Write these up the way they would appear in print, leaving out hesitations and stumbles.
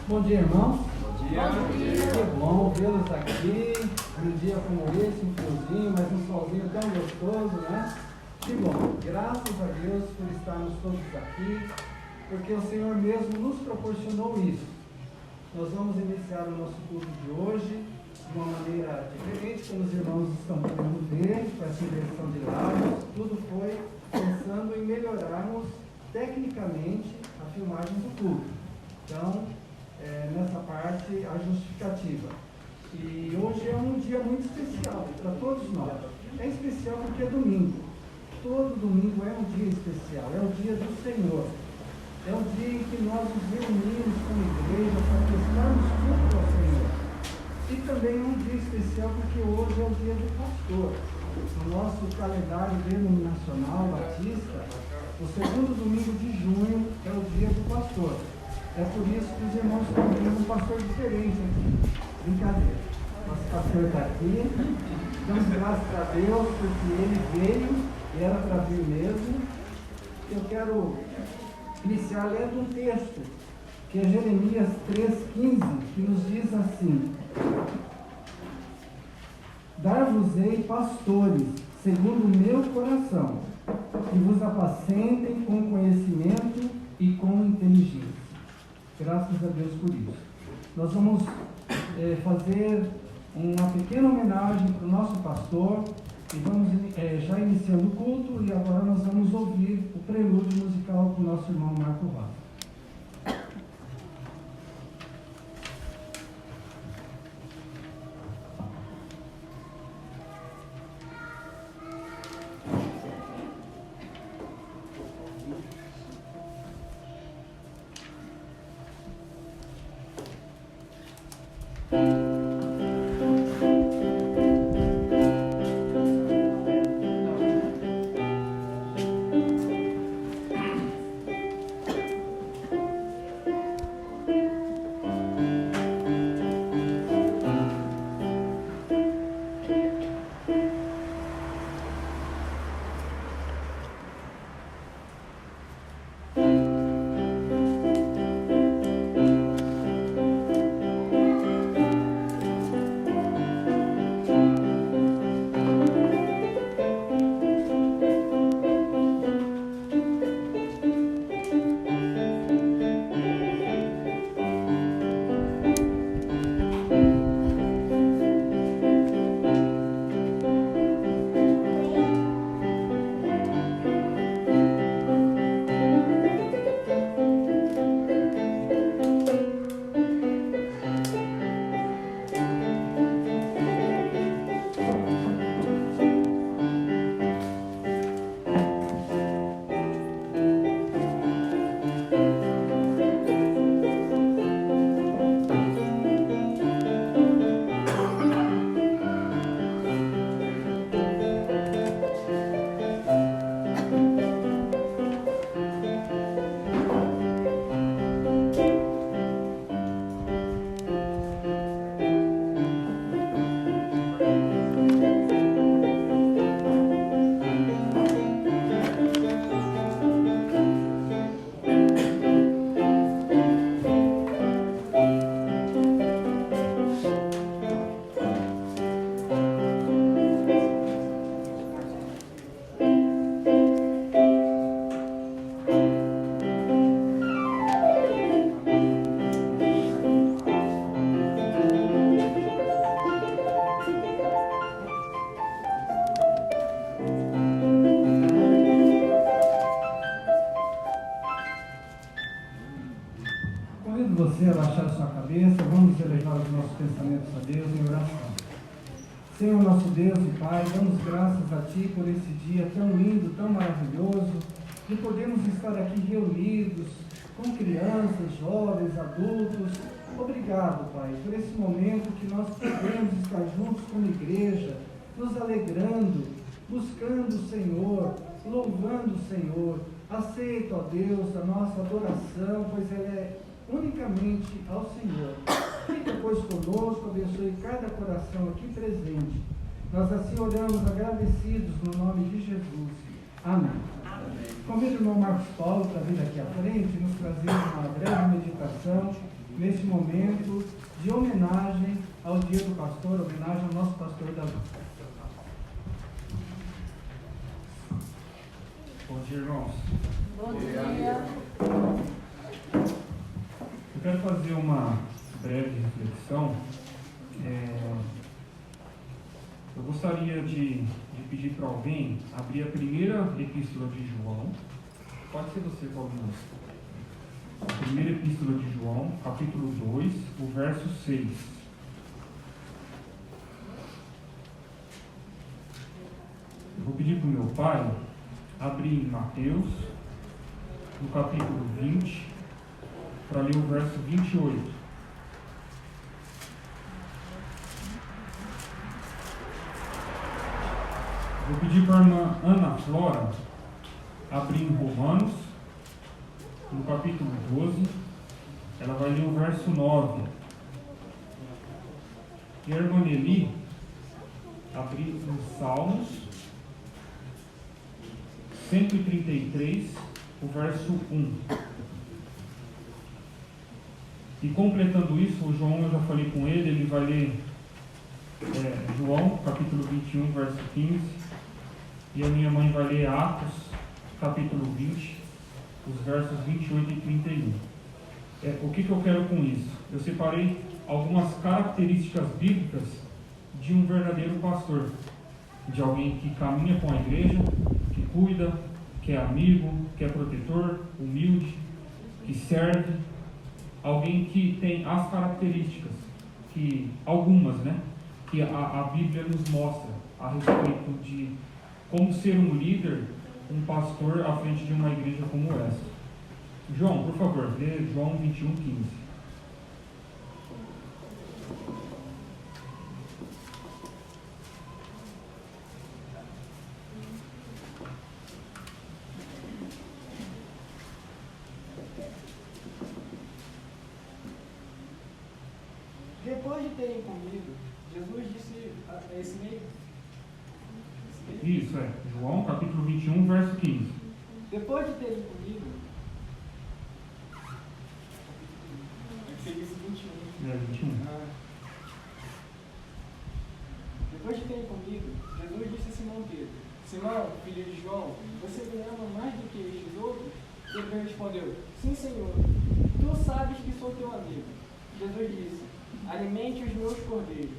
Bom dia, irmãos. Bom dia. Que bom vê-los aqui, num dia como esse, um friozinho, mas um solzinho tão gostoso, né? Que bom, graças a Deus por estarmos todos aqui, porque o Senhor mesmo nos proporcionou isso. Nós vamos iniciar o nosso culto de hoje de uma maneira diferente, como os irmãos estão podendo ver, com essa inversão de lados. Tudo foi pensando em melhorarmos tecnicamente a filmagem do culto. Então, nessa parte, a justificativa. E hoje é um dia muito especial para todos nós. É especial porque é domingo. Todo domingo é um dia especial, é o dia do Senhor. É o dia em que nós nos reunimos como igreja para prestarmos culto ao Senhor. E também é um dia especial porque hoje é o dia do pastor. No nosso calendário denominacional batista, o segundo domingo de junho é o dia do pastor. É por isso que os irmãos estão vendo um pastor diferente aqui. Brincadeira. Nosso pastor está aqui. Damos graças a Deus porque ele veio e era para vir mesmo. Eu quero iniciar lendo um texto, que é Jeremias 3,15, que nos diz assim: Dar-vos-ei pastores, segundo o meu coração, que vos apacentem com conhecimento e com inteligência. Graças a Deus por isso. Nós vamos fazer uma pequena homenagem para o nosso pastor e vamos já iniciando o culto, e agora nós vamos ouvir o prelúdio musical com o nosso irmão Marco Vaz. Você abaixar sua cabeça, vamos elevar os nossos pensamentos a Deus em oração. Senhor nosso Deus e Pai, damos graças a Ti por esse dia tão lindo, tão maravilhoso, de podermos estar aqui reunidos com crianças, jovens, adultos. Obrigado, Pai, por esse momento que nós podemos estar juntos como igreja, nos alegrando, buscando o Senhor, louvando o Senhor. Aceita, ó Deus, a nossa adoração, pois ela é unicamente ao Senhor. Fica, pois, conosco, abençoe cada coração aqui presente. Nós assim oramos agradecidos no nome de Jesus. Amém. Convido o irmão Marcos Paulo para vir aqui à frente e nos trazer uma breve coração neste momento de homenagem ao Dia do Pastor, homenagem ao nosso pastor Davi. Bom dia, irmãos. Bom dia. Eu quero fazer uma breve reflexão. Eu gostaria de pedir para alguém abrir a primeira epístola de João. Pode ser você, Paulinho. A primeira epístola de João, capítulo 2, o verso 6. Eu vou pedir para o meu pai abrir em Mateus, no capítulo 20, para ler o verso 28. Vou pedir para a irmã Ana Flora abrir em Romanos, no capítulo 12, ela vai ler o verso 9. E a irmã Nelly abrir em Salmos 133, o verso 1. E completando isso, o João, eu já falei com ele vai ler João, capítulo 21, verso 15. E a minha mãe vai ler Atos, capítulo 20, os versos 28 e 31. O que eu quero com isso? Eu separei algumas características bíblicas de um verdadeiro pastor, de alguém que caminha com a igreja, que cuida, que é amigo, que é protetor, humilde, que serve, alguém que tem as características, algumas, que a Bíblia nos mostra a respeito de como ser um líder, um pastor à frente de uma igreja como essa. João, por favor, lê João 21, 15. Depois de terem comido, Jesus disse a esse meio. Isso, João, capítulo 21, verso 15. Depois de terem comido, seria esse 21. 21. Depois de terem comido, Jesus disse a Simão Pedro: Simão, filho de João, você me ama mais do que estes outros? Ele respondeu: Sim, Senhor, tu sabes que sou teu amigo. Jesus disse: alimente os meus cordeiros.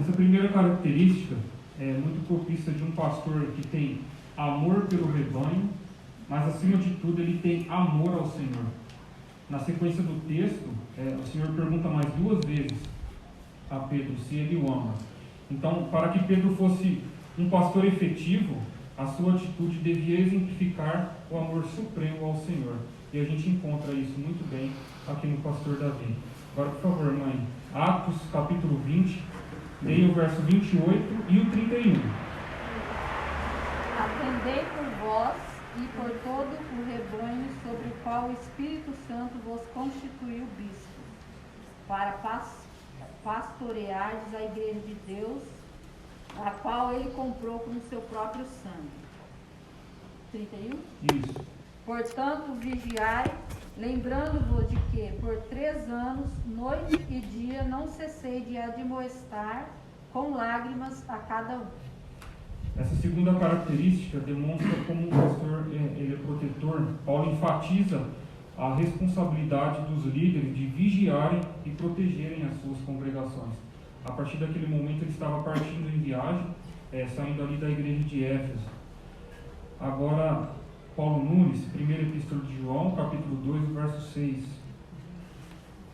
Essa primeira característica é muito propícia de um pastor que tem amor pelo rebanho, mas acima de tudo ele tem amor ao Senhor. Na sequência do texto, o Senhor pergunta mais 2 vezes a Pedro se ele o ama. Então, para que Pedro fosse um pastor efetivo, a sua atitude devia exemplificar o amor supremo ao Senhor. E a gente encontra isso muito bem aqui no pastor Davi. Agora, por favor, mãe, Atos capítulo 20, leia o verso 28 e o 31. Atendei por vós e por todo o rebanho sobre o qual o Espírito Santo vos constituiu bispo, para pastoreardes a igreja de Deus, a qual ele comprou com o seu próprio sangue. 31? Isso. Portanto, vigiai, lembrando-vos de que, por 3 anos, noite e dia, não cessei de admoestar com lágrimas a cada um. Essa segunda característica demonstra como um pastor ele é protetor. Paulo enfatiza a responsabilidade dos líderes de vigiarem e protegerem as suas congregações. A partir daquele momento ele estava partindo em viagem, saindo ali da igreja de Éfeso. Agora, Paulo Nunes, primeira epístola de João, capítulo 2, verso 6.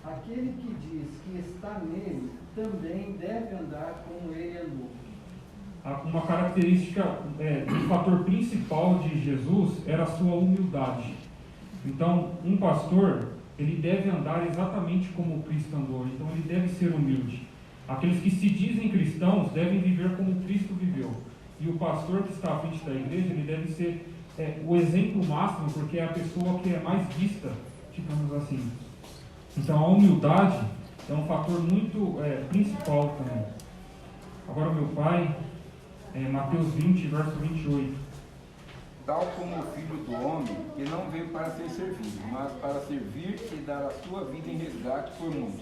Aquele que diz que está nele também deve andar como ele andou. Uma característica, um fator principal de Jesus era a sua humildade. Então, um pastor, ele deve andar exatamente como Cristo andou. Então, ele deve ser humilde. Aqueles que se dizem cristãos devem viver como Cristo viveu. E o pastor que está à frente da igreja, ele deve ser o exemplo máximo, porque é a pessoa que é mais vista, digamos assim. Então, a humildade é um fator muito principal também. Agora, meu pai, Mateus 20, verso 28. tal como o Filho do Homem, que não veio para ser servido, mas para servir e dar a sua vida em resgate por muitos.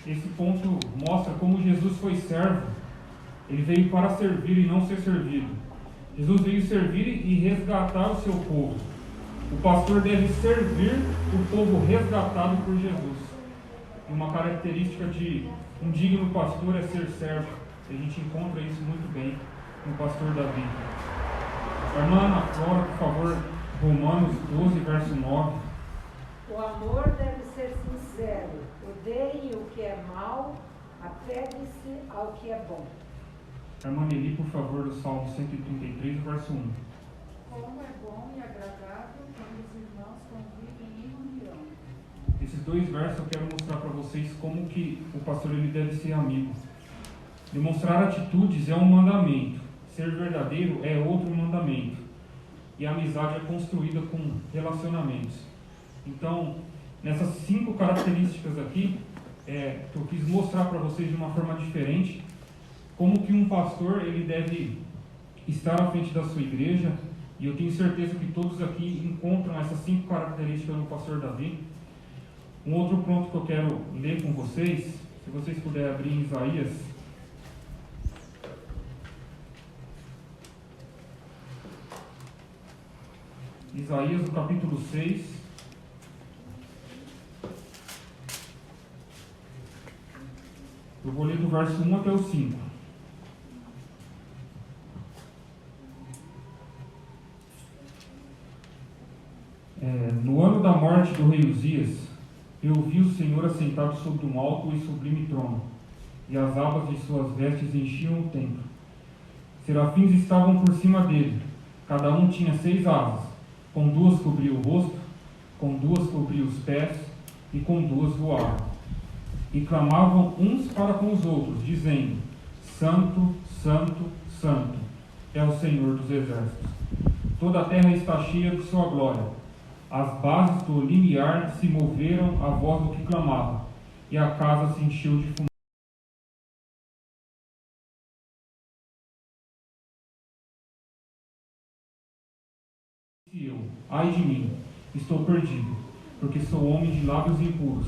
Esse ponto mostra como Jesus foi servo. Ele veio para servir e não ser servido. Jesus veio servir e resgatar o seu povo. O pastor deve servir o povo resgatado por Jesus. Uma característica de um digno pastor é ser servo. A gente encontra isso muito bem no pastor Davi. A irmã Ana Flora, por favor, Romanos 12, verso 9. O amor deve ser sincero. Odeie o que é mal, apegue-se ao que é bom. A irmã Nelly, por favor, do Salmo 133, verso 1. Como é bom e agradável quando os irmãos convivem em união. Esses dois versos eu quero mostrar para vocês como que o pastor ele deve ser amigo. Demonstrar atitudes é um mandamento. Ser verdadeiro é outro mandamento. E a amizade é construída com relacionamentos. Então, nessas 5 características aqui, que eu quis mostrar para vocês de uma forma diferente, como que um pastor ele deve estar à frente da sua igreja, e eu tenho certeza que todos aqui encontram essas 5 características no pastor Davi. Um outro ponto que eu quero ler com vocês, se vocês puderem abrir em Isaías. Isaías, no capítulo 6. Eu vou ler do verso 1 até o 5. No ano da morte do rei Uzias, eu vi o Senhor assentado sobre um alto e sublime trono, e as abas de suas vestes enchiam o templo. Serafins estavam por cima dele, cada um tinha 6 asas, com 2 cobria o rosto, com 2 cobria os pés, e com 2 voavam. E clamavam uns para com os outros, dizendo: Santo, Santo, Santo é o Senhor dos exércitos. Toda a terra está cheia de sua glória. As bases do limiar se moveram à voz do que clamava, e a casa se encheu de fumaça. E eu, ai de mim, estou perdido, porque sou homem de lábios impuros.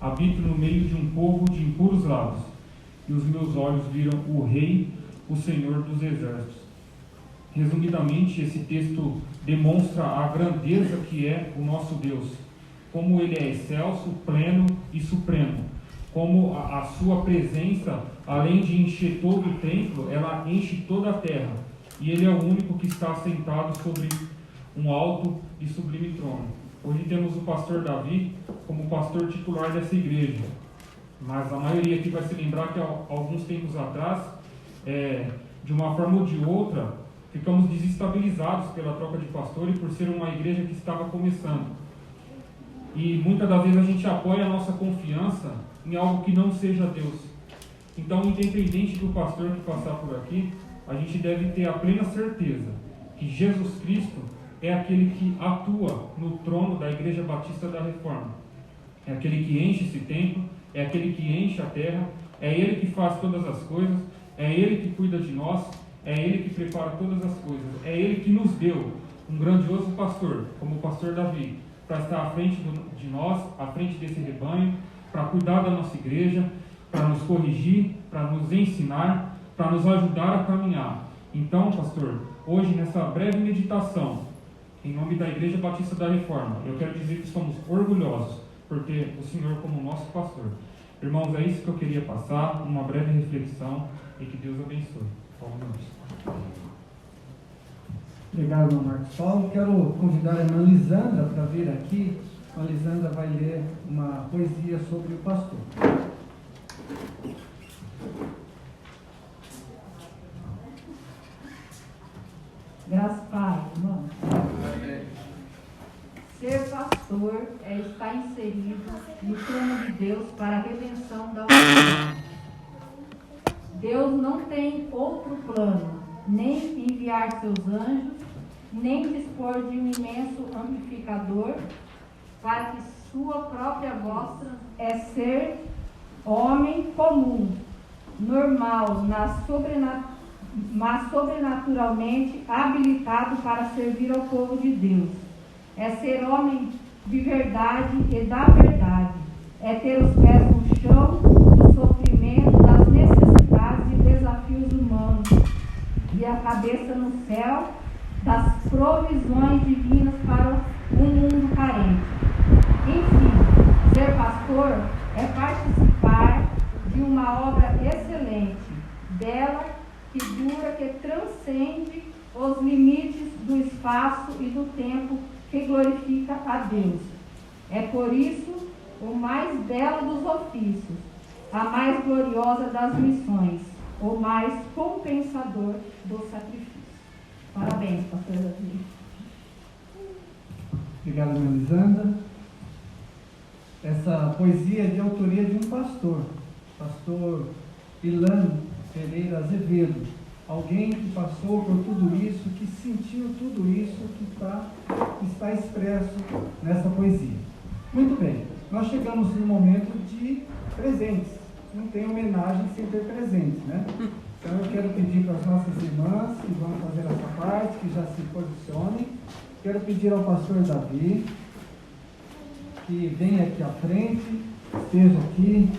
Habito no meio de um povo de impuros lábios, e os meus olhos viram o Rei, o Senhor dos exércitos. Resumidamente, esse texto demonstra a grandeza que é o nosso Deus, como Ele é excelso, pleno e supremo, como a sua presença, além de encher todo o templo, ela enche toda a terra, e Ele é o único que está sentado sobre um alto e sublime trono. Hoje temos o pastor Davi como pastor titular dessa igreja, mas a maioria aqui vai se lembrar que alguns tempos atrás, de uma forma ou de outra, ficamos desestabilizados pela troca de pastor e por ser uma igreja que estava começando. E muitas das vezes a gente apoia a nossa confiança em algo que não seja Deus. Então, independente do pastor que passar por aqui, a gente deve ter a plena certeza que Jesus Cristo é aquele que atua no trono da Igreja Batista da Reforma. É aquele que enche esse templo, é aquele que enche a terra, é Ele que faz todas as coisas, é Ele que cuida de nós, é Ele que prepara todas as coisas, é Ele que nos deu um grandioso pastor, como o pastor Davi, para estar à frente de nós, à frente desse rebanho, para cuidar da nossa igreja, para nos corrigir, para nos ensinar, para nos ajudar a caminhar. Então, pastor, hoje nessa breve meditação, em nome da Igreja Batista da Reforma, eu quero dizer que somos orgulhosos por ter o Senhor como nosso pastor. Irmãos, é isso que eu queria passar, uma breve reflexão, e que Deus abençoe. Obrigado, irmão Marcos Paulo. Quero convidar a irmã Lisandra para vir aqui. A Lisandra vai ler uma poesia sobre o pastor. Graças a Pai, irmão. Ser pastor é estar inserido no plano de Deus para a redenção da humanidade. Deus não tem outro plano, nem enviar seus anjos, nem dispor de um imenso amplificador para que sua própria voz é ser homem comum, normal, mas sobrenaturalmente habilitado para servir ao povo de Deus. É ser homem de verdade e da verdade. É ter os pés no chão do sofrimento, das necessidades e desafios humanos, e a cabeça no céu das provisões divinas para um mundo carente. Enfim, ser pastor é participar de uma obra excelente, bela, que dura, que transcende os limites do espaço e do tempo, que glorifica a Deus. É por isso o mais belo dos ofícios, a mais gloriosa das missões, o mais compensador do sacrifício. Parabéns, pastor Davi. Obrigado, Melisandra. Essa poesia é de autoria de um pastor Ilano Pereira Azevedo, alguém que passou por tudo isso, que sentiu tudo isso que está expresso nessa poesia. Muito bem, nós chegamos no momento de presentes. Não tem homenagem sem ter presentes, né? Então eu quero pedir para as nossas irmãs que vão fazer essa parte, que já se posicionem. Quero pedir ao pastor Davi que venha aqui à frente, esteja aqui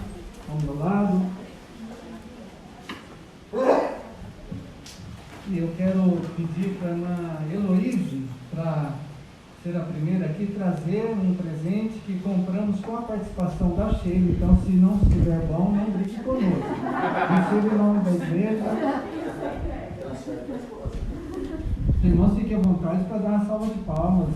ao meu lado. E eu quero pedir para a irmã Heloíse, para ser a primeira aqui, trazer um presente que compramos com a participação da Sheila. Então, se não estiver bom, não brigue conosco. Receba em nome da igreja. Irmãos, fiquem à vontade para dar uma salva de palmas.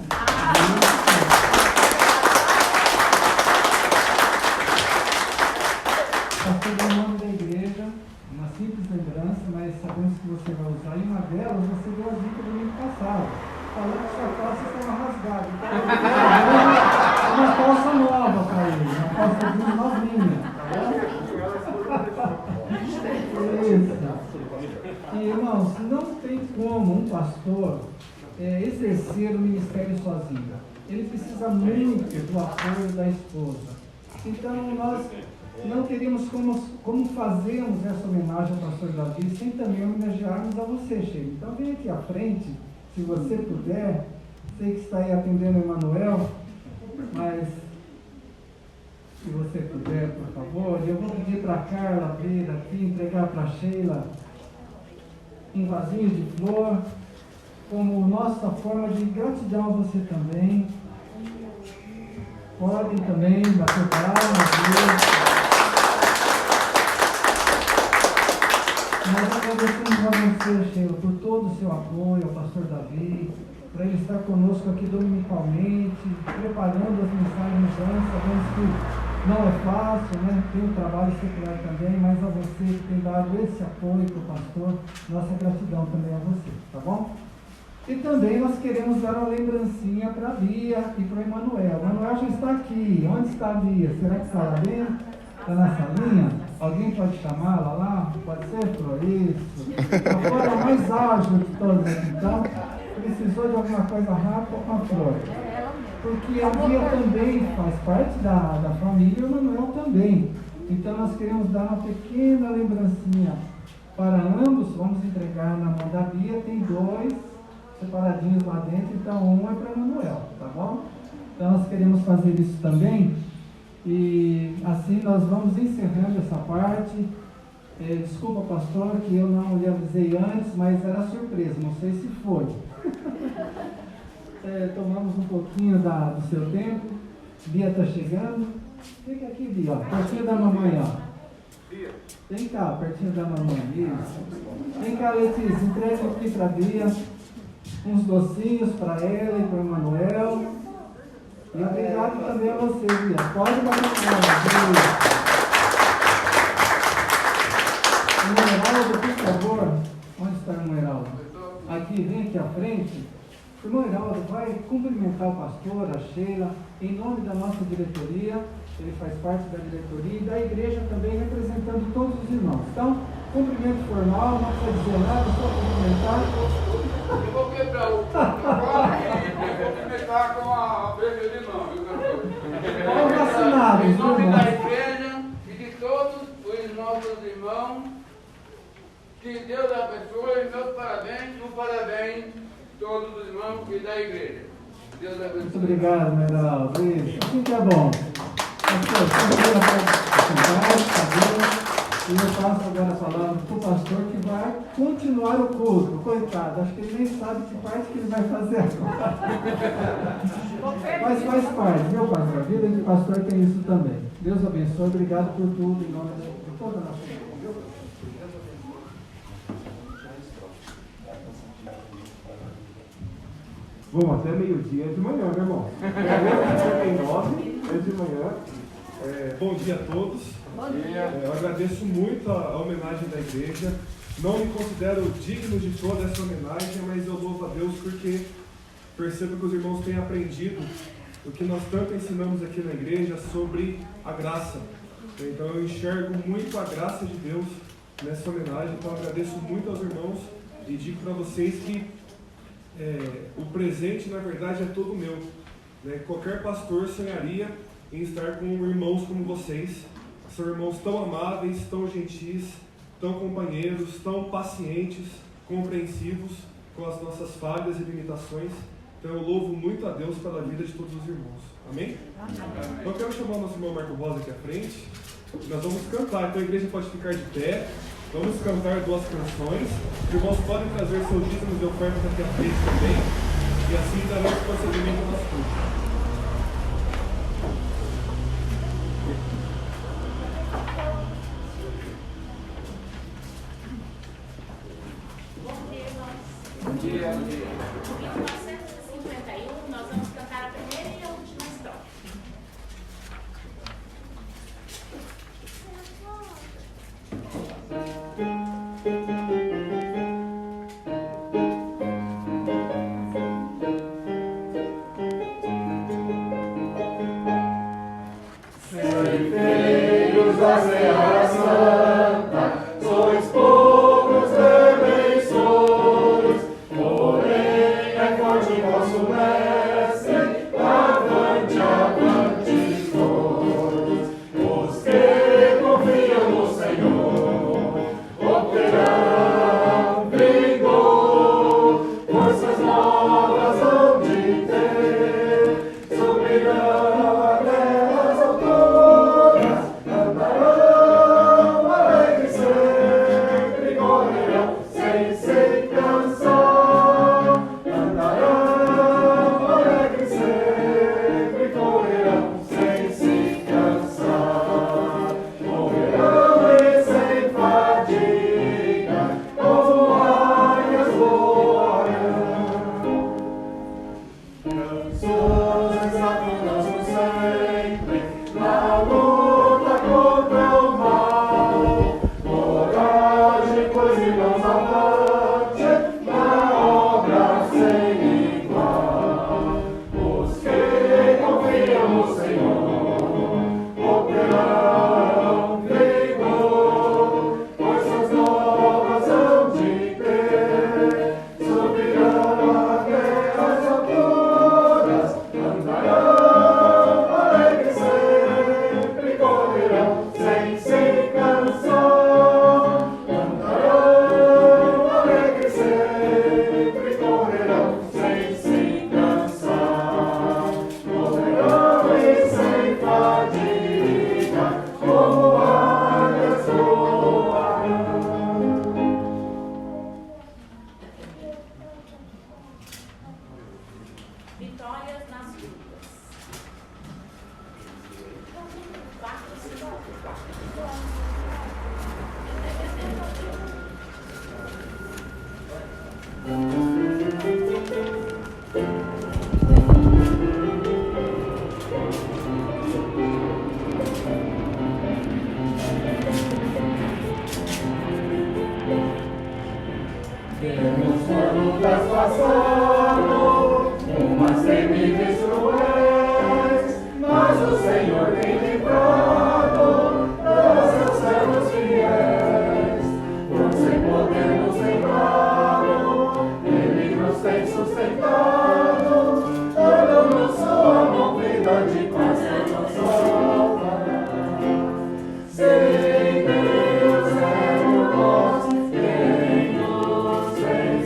Pastor, em nome da igreja, uma simples lembrança, mas sabemos que você vai usar. E uma delas, você deu a dica do domingo passado, falando que sua calça estava rasgada. Então, uma calça nova para ele, uma calça jeans novinha. Isso. E, irmãos, não tem como um pastor exercer o ministério sozinho. Ele precisa muito do apoio da esposa. Então, nós não teríamos como fazermos essa homenagem ao pastor Davi sem também homenagearmos a você, Sheila. Então, vem aqui à frente, se você puder. Sei que está aí atendendo o Emanuel, mas se você puder, por favor. Eu vou pedir para a Carla vir aqui, entregar para a Sheila um vasinho de flor, como nossa forma de gratidão a você também. Podem também bater palmas. Nós agradecemos a você, Sheila, por todo o seu apoio, ao pastor Davi, para ele estar conosco aqui dominicalmente, preparando as mensagens antes. Sabemos que não é fácil, né? Tem um trabalho secular também, mas a você que tem dado esse apoio para o pastor, nossa gratidão também a você, tá bom? E também nós queremos dar uma lembrancinha para a Bia e para o Emanuel. O Emanuel já está aqui. Onde está a Bia? Será que está lá dentro? Está na salinha? Alguém pode chamá-la lá? Pode ser, Flor? Isso. A Flor é a mais ágil de todas aqui. Então, precisou de alguma coisa rápida com a Flor. Porque a Bia também faz parte da família e o Emanuel também. Então, nós queremos dar uma pequena lembrancinha para ambos. Vamos entregar na mão da Bia. Tem 2 separadinhos lá dentro, então um é para o Emanuel, tá bom? Então nós queremos fazer isso também. E assim nós vamos encerrando essa parte. Desculpa, pastor, que eu não lhe avisei antes, mas era surpresa, não sei se foi. Tomamos um pouquinho do seu tempo. Bia está chegando. Fica aqui, Bia, ó, pertinho da mamãe, ó. Vem cá, pertinho da mamãe. Isso. Vem cá, Letícia, entrega aqui para a Bia uns docinhos para ela e para o Emanuel. E obrigado também a você, Bia. Pode bater palmas. Heraldo, por favor. Onde está o irmão Heraldo? Aqui, vem aqui à frente. O irmão Heraldo vai cumprimentar o pastor, a Sheila, em nome da nossa diretoria. Ele faz parte da diretoria e da igreja também, representando todos os irmãos. Então, cumprimento formal, não precisa dizer nada, só cumprimentar. Eu vou quebrar o vou cumprimentar com a beijo de mão. Estão vacinados, em nome irmãos. da igreja e de todos os nossos irmãos, que Deus abençoe no parabéns todos os irmãos e da igreja. Deus abençoe. Muito obrigado, Meraldo. Isso, assim que é bom. Pastor, segunda parte, e eu passo agora a palavra para o pastor que vai continuar o culto. Coitado, acho que ele nem sabe que parte que ele vai fazer agora. Mas faz parte, meu pastor. A vida de pastor tem isso também. Deus abençoe, obrigado por tudo, em nome de toda a nossa igreja. Bom, até meio-dia é de manhã, meu irmão. É 9, é de manhã. Bom dia a todos. Eu agradeço muito a homenagem da igreja. Não me considero digno de toda essa homenagem, mas eu louvo a Deus porque percebo que os irmãos têm aprendido o que nós tanto ensinamos aqui na igreja sobre a graça. Então eu enxergo muito a graça de Deus nessa homenagem. Então eu agradeço muito aos irmãos e digo para vocês que o presente, na verdade, é todo meu. Qualquer pastor sonharia em estar com irmãos como vocês. São irmãos tão amáveis, tão gentis, tão companheiros, tão pacientes, compreensivos com as nossas falhas e limitações. Então eu louvo muito a Deus pela vida de todos os irmãos. Amém? Então eu quero chamar o nosso irmão Marco Rosa aqui à frente. Nós vamos cantar, então a igreja pode ficar de pé. Vamos cantar 2 canções. Os irmãos podem trazer seus dízimos e ofertas aqui à frente também. E assim daremos prosseguimento ao nosso culto. Bom dia. Em 1951, nós vamos cantar a primeira e a última estrofe. Ceifeiros da Serra Santa, sois poucos defensores, porém é forte vosso mestre, avante, avante todos. Os que confiam no Senhor obterão vigor, forças novas hão de ter, subirão até as alturas, andarão alegres sempre, correrão sem se cansar. Andarão alegres sempre, correrão sem se cansar. Correrão e sem fadiga, como águias voarão. Canções exaltam-nos sempre na luta contra o mal. Coragem, pois irmãos, avante na obra sem igual. Os que confiam no Senhor obterão vigor, forças novas hão de ter, subirão até as alturas, andarão alegres sempre, correrão sem se cansar. Andarão alegres sempre, correrão sem se cansar. Correrão e sem fadiga, como águias voarão. Vitórias nas lutas. Vemos por lutas passando, umas temíveis cruéis, mas o Senhor tem livrado dos seus servos fiéis. Por sem poder nos livrado, Ele nos tem sustentado, dando-nos sua mão vida de paz e nos salvará. Sim, Deus é por nós, quem nos vence.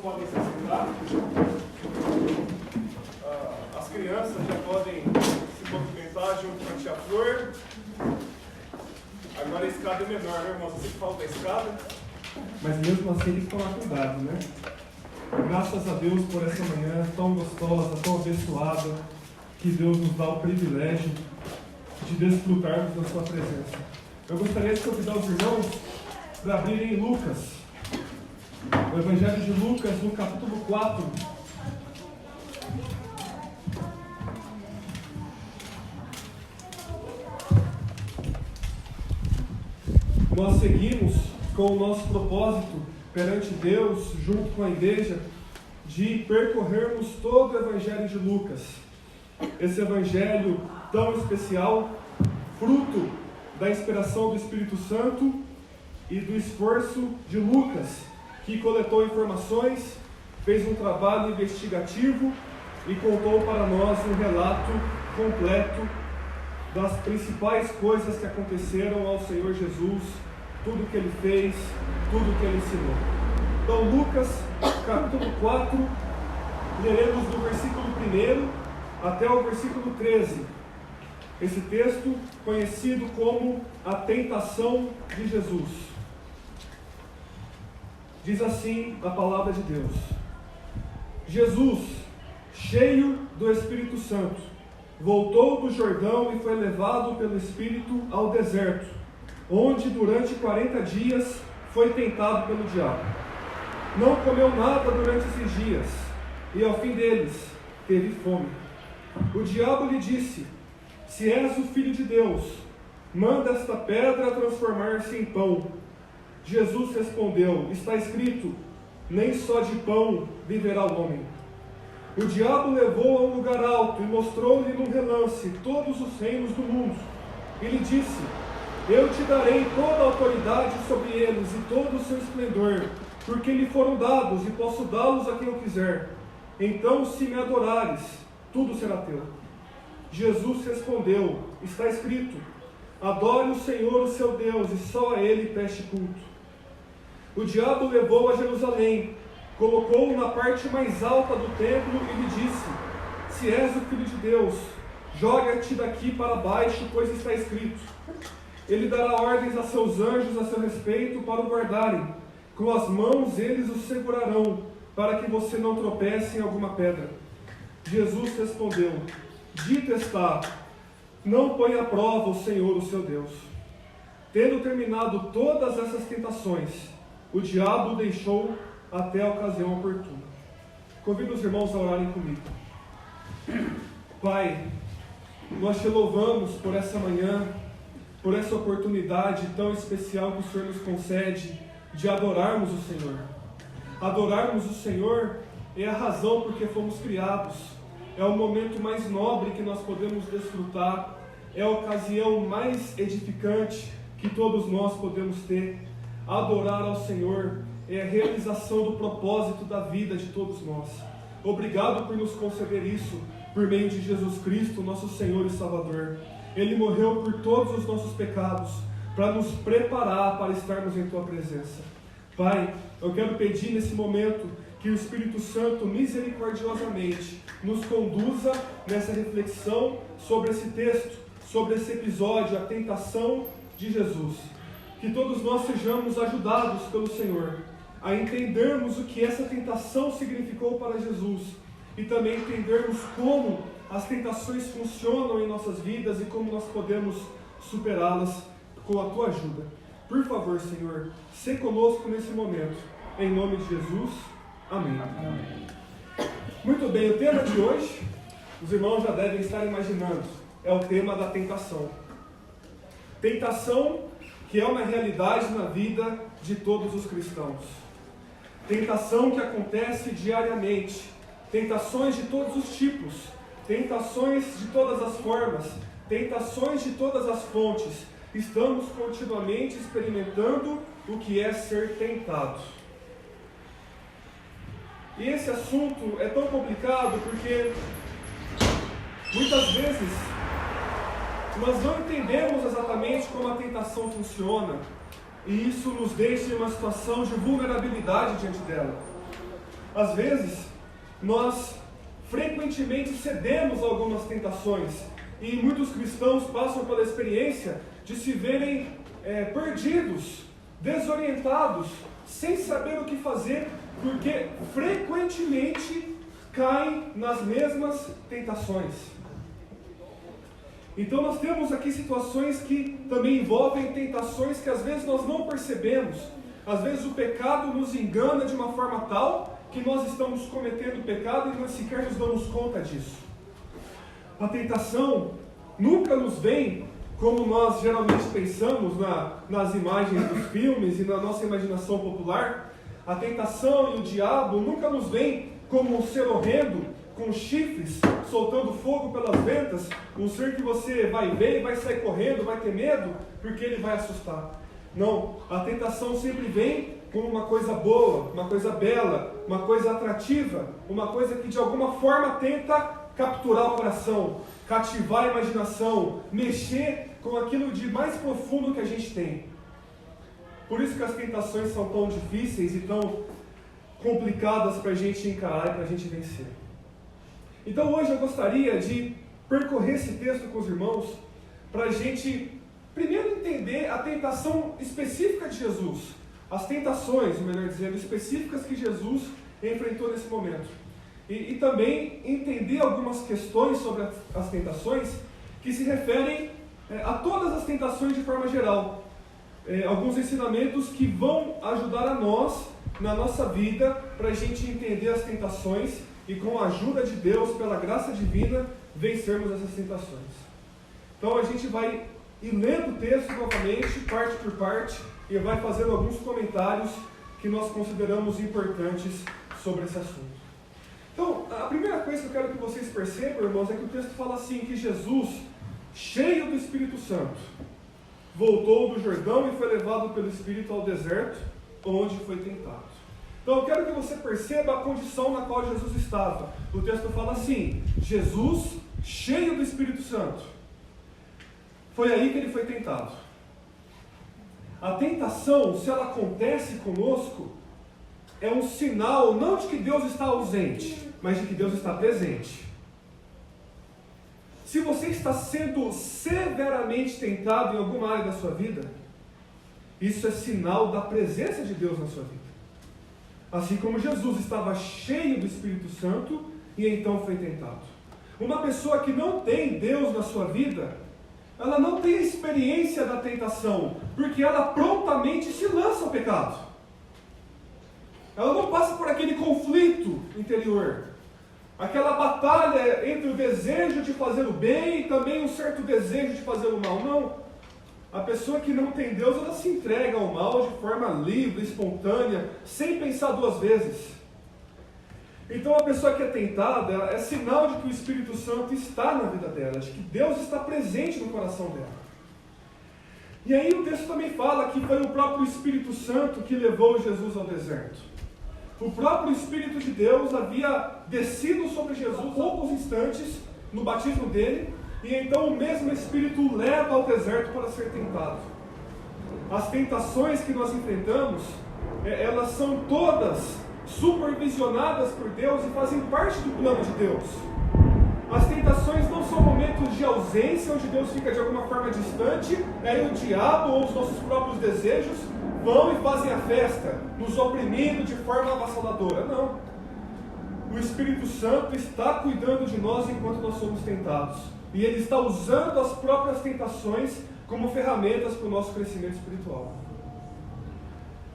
podem se sentar. As crianças já podem se movimentar junto com a tia Flor. Agora a escada é menor, né, irmão? Você falta a escada. Mas mesmo assim tem que tomar cuidado, né? Graças a Deus por essa manhã tão gostosa, tão abençoada, que Deus nos dá o privilégio de desfrutarmos da sua presença. Eu gostaria de convidar os irmãos para abrirem Lucas, o Evangelho de Lucas, no capítulo 4. Nós seguimos com o nosso propósito perante Deus, junto com a igreja, de percorrermos todo o Evangelho de Lucas. Esse Evangelho tão especial, fruto da inspiração do Espírito Santo e do esforço de Lucas, que coletou informações, fez um trabalho investigativo e contou para nós um relato completo das principais coisas que aconteceram ao Senhor Jesus, tudo que ele fez, tudo que ele ensinou. Então, Lucas, capítulo 4, leremos do versículo 1 até o versículo 13. Esse texto conhecido como a tentação de Jesus. Diz assim a palavra de Deus: Jesus, cheio do Espírito Santo, voltou do Jordão e foi levado pelo Espírito ao deserto, onde durante 40 dias foi tentado pelo diabo. Não comeu nada durante esses dias, e ao fim deles teve fome. O diabo lhe disse: se és o Filho de Deus, manda esta pedra transformar-se em pão. Jesus respondeu: está escrito, nem só de pão viverá o homem. O diabo levou a um lugar alto e mostrou-lhe num relance todos os reinos do mundo. E lhe disse: eu te darei toda a autoridade sobre eles e todo o seu esplendor, porque lhe foram dados e posso dá-los a quem eu quiser. Então, se me adorares, tudo será teu. Jesus respondeu: está escrito, adore o Senhor, o seu Deus, e só a ele preste culto. O diabo levou a Jerusalém, colocou-o na parte mais alta do templo e lhe disse: se és o Filho de Deus, joga-te daqui para baixo, pois está escrito, ele dará ordens a seus anjos a seu respeito para o guardarem, com as mãos eles o segurarão, para que você não tropece em alguma pedra. Jesus respondeu: dito está, não põe à prova o Senhor, o seu Deus. Tendo terminado todas essas tentações, o diabo o deixou até a ocasião oportuna. Convido os irmãos a orarem comigo. Pai, nós te louvamos por essa manhã, por essa oportunidade tão especial que o Senhor nos concede de adorarmos o Senhor. Adorarmos o Senhor é a razão por que fomos criados, é o momento mais nobre que nós podemos desfrutar, é a ocasião mais edificante que todos nós podemos ter. Adorar ao Senhor é a realização do propósito da vida de todos nós. Obrigado por nos conceder isso, por meio de Jesus Cristo, nosso Senhor e Salvador. Ele morreu por todos os nossos pecados, para nos preparar para estarmos em Tua presença. Pai, eu quero pedir nesse momento que o Espírito Santo misericordiosamente nos conduza nessa reflexão sobre esse texto, sobre esse episódio, a tentação de Jesus. Que todos nós sejamos ajudados pelo Senhor a entendermos o que essa tentação significou para Jesus e também entendermos como as tentações funcionam em nossas vidas e como nós podemos superá-las com a Tua ajuda. Por favor, Senhor, sê conosco nesse momento. Em nome de Jesus. Amém. Muito bem, o tema de hoje, os irmãos já devem estar imaginando, é o tema da tentação. Tentação que é uma realidade na vida de todos os cristãos. Tentação que acontece diariamente. Tentações de todos os tipos. Tentações de todas as formas. Tentações de todas as fontes. Estamos continuamente experimentando o que é ser tentado. E esse assunto é tão complicado porque muitas vezes nós não entendemos exatamente como a tentação funciona, e isso nos deixa em uma situação de vulnerabilidade diante dela. às vezes, nós frequentemente cedemos a algumas tentações e muitos cristãos passam pela experiência de se verem perdidos, desorientados, sem saber o que fazer, porque frequentemente caem nas mesmas tentações. Então nós temos aqui situações que também envolvem tentações que às vezes nós não percebemos. Às vezes o pecado nos engana de uma forma tal que nós estamos cometendo pecado e nós sequer nos damos conta disso. A tentação nunca nos vem como nós geralmente pensamos nas imagens dos filmes e na nossa imaginação popular. A tentação e o diabo nunca nos vem como um ser horrendo, com chifres, soltando fogo pelas ventas, um ser que você vai ver e vai sair correndo, vai ter medo, porque ele vai assustar. Não, a tentação sempre vem como uma coisa boa, uma coisa bela, uma coisa atrativa, uma coisa que de alguma forma tenta capturar o coração, cativar a imaginação, mexer com aquilo de mais profundo que a gente tem. Por isso que as tentações são tão difíceis e tão complicadas para a gente encarar e para a gente vencer. Então hoje eu gostaria de percorrer esse texto com os irmãos para a gente primeiro entender a tentação específica de Jesus, as tentações, melhor dizendo, específicas que Jesus enfrentou nesse momento. E também entender algumas questões sobre as tentações que se referem a todas as tentações de forma geral. Alguns ensinamentos que vão ajudar a nós, na nossa vida, para a gente entender as tentações e com a ajuda de Deus, pela graça divina, vencermos essas tentações. Então a gente vai ir lendo o texto novamente, parte por parte, e vai fazendo alguns comentários que nós consideramos importantes sobre esse assunto. Então, a primeira coisa que eu quero que vocês percebam, irmãos, é que o texto fala assim, que Jesus, cheio do Espírito Santo, voltou do Jordão e foi levado pelo Espírito ao deserto, onde foi tentado. Então eu quero que você perceba a condição na qual Jesus estava. O texto fala assim, Jesus, cheio do Espírito Santo. Foi aí que ele foi tentado. A tentação, se ela acontece conosco, é um sinal não de que Deus está ausente, mas de que Deus está presente. Se você está sendo severamente tentado em alguma área da sua vida, isso é sinal da presença de Deus na sua vida. Assim como Jesus estava cheio do Espírito Santo e então foi tentado. Uma pessoa que não tem Deus na sua vida, ela não tem experiência da tentação, porque ela prontamente se lança ao pecado. Ela não passa por aquele conflito interior, aquela batalha entre o desejo de fazer o bem e também um certo desejo de fazer o mal. Não. A pessoa que não tem Deus, ela se entrega ao mal de forma livre, espontânea, sem pensar duas vezes. Então a pessoa que é tentada, é sinal de que o Espírito Santo está na vida dela, de que Deus está presente no coração dela. E aí o texto também fala que foi o próprio Espírito Santo que levou Jesus ao deserto. O próprio Espírito de Deus havia descido sobre Jesus poucos instantes no batismo dele, e então o mesmo Espírito o leva ao deserto para ser tentado. As tentações que nós enfrentamos, elas são todas supervisionadas por Deus e fazem parte do plano de Deus. As tentações não são momentos de ausência, onde Deus fica de alguma forma distante, aí o diabo ou os nossos próprios desejos vão e fazem a festa, nos oprimindo de forma avassaladora. Não. O Espírito Santo está cuidando de nós enquanto nós somos tentados. E Ele está usando as próprias tentações como ferramentas para o nosso crescimento espiritual.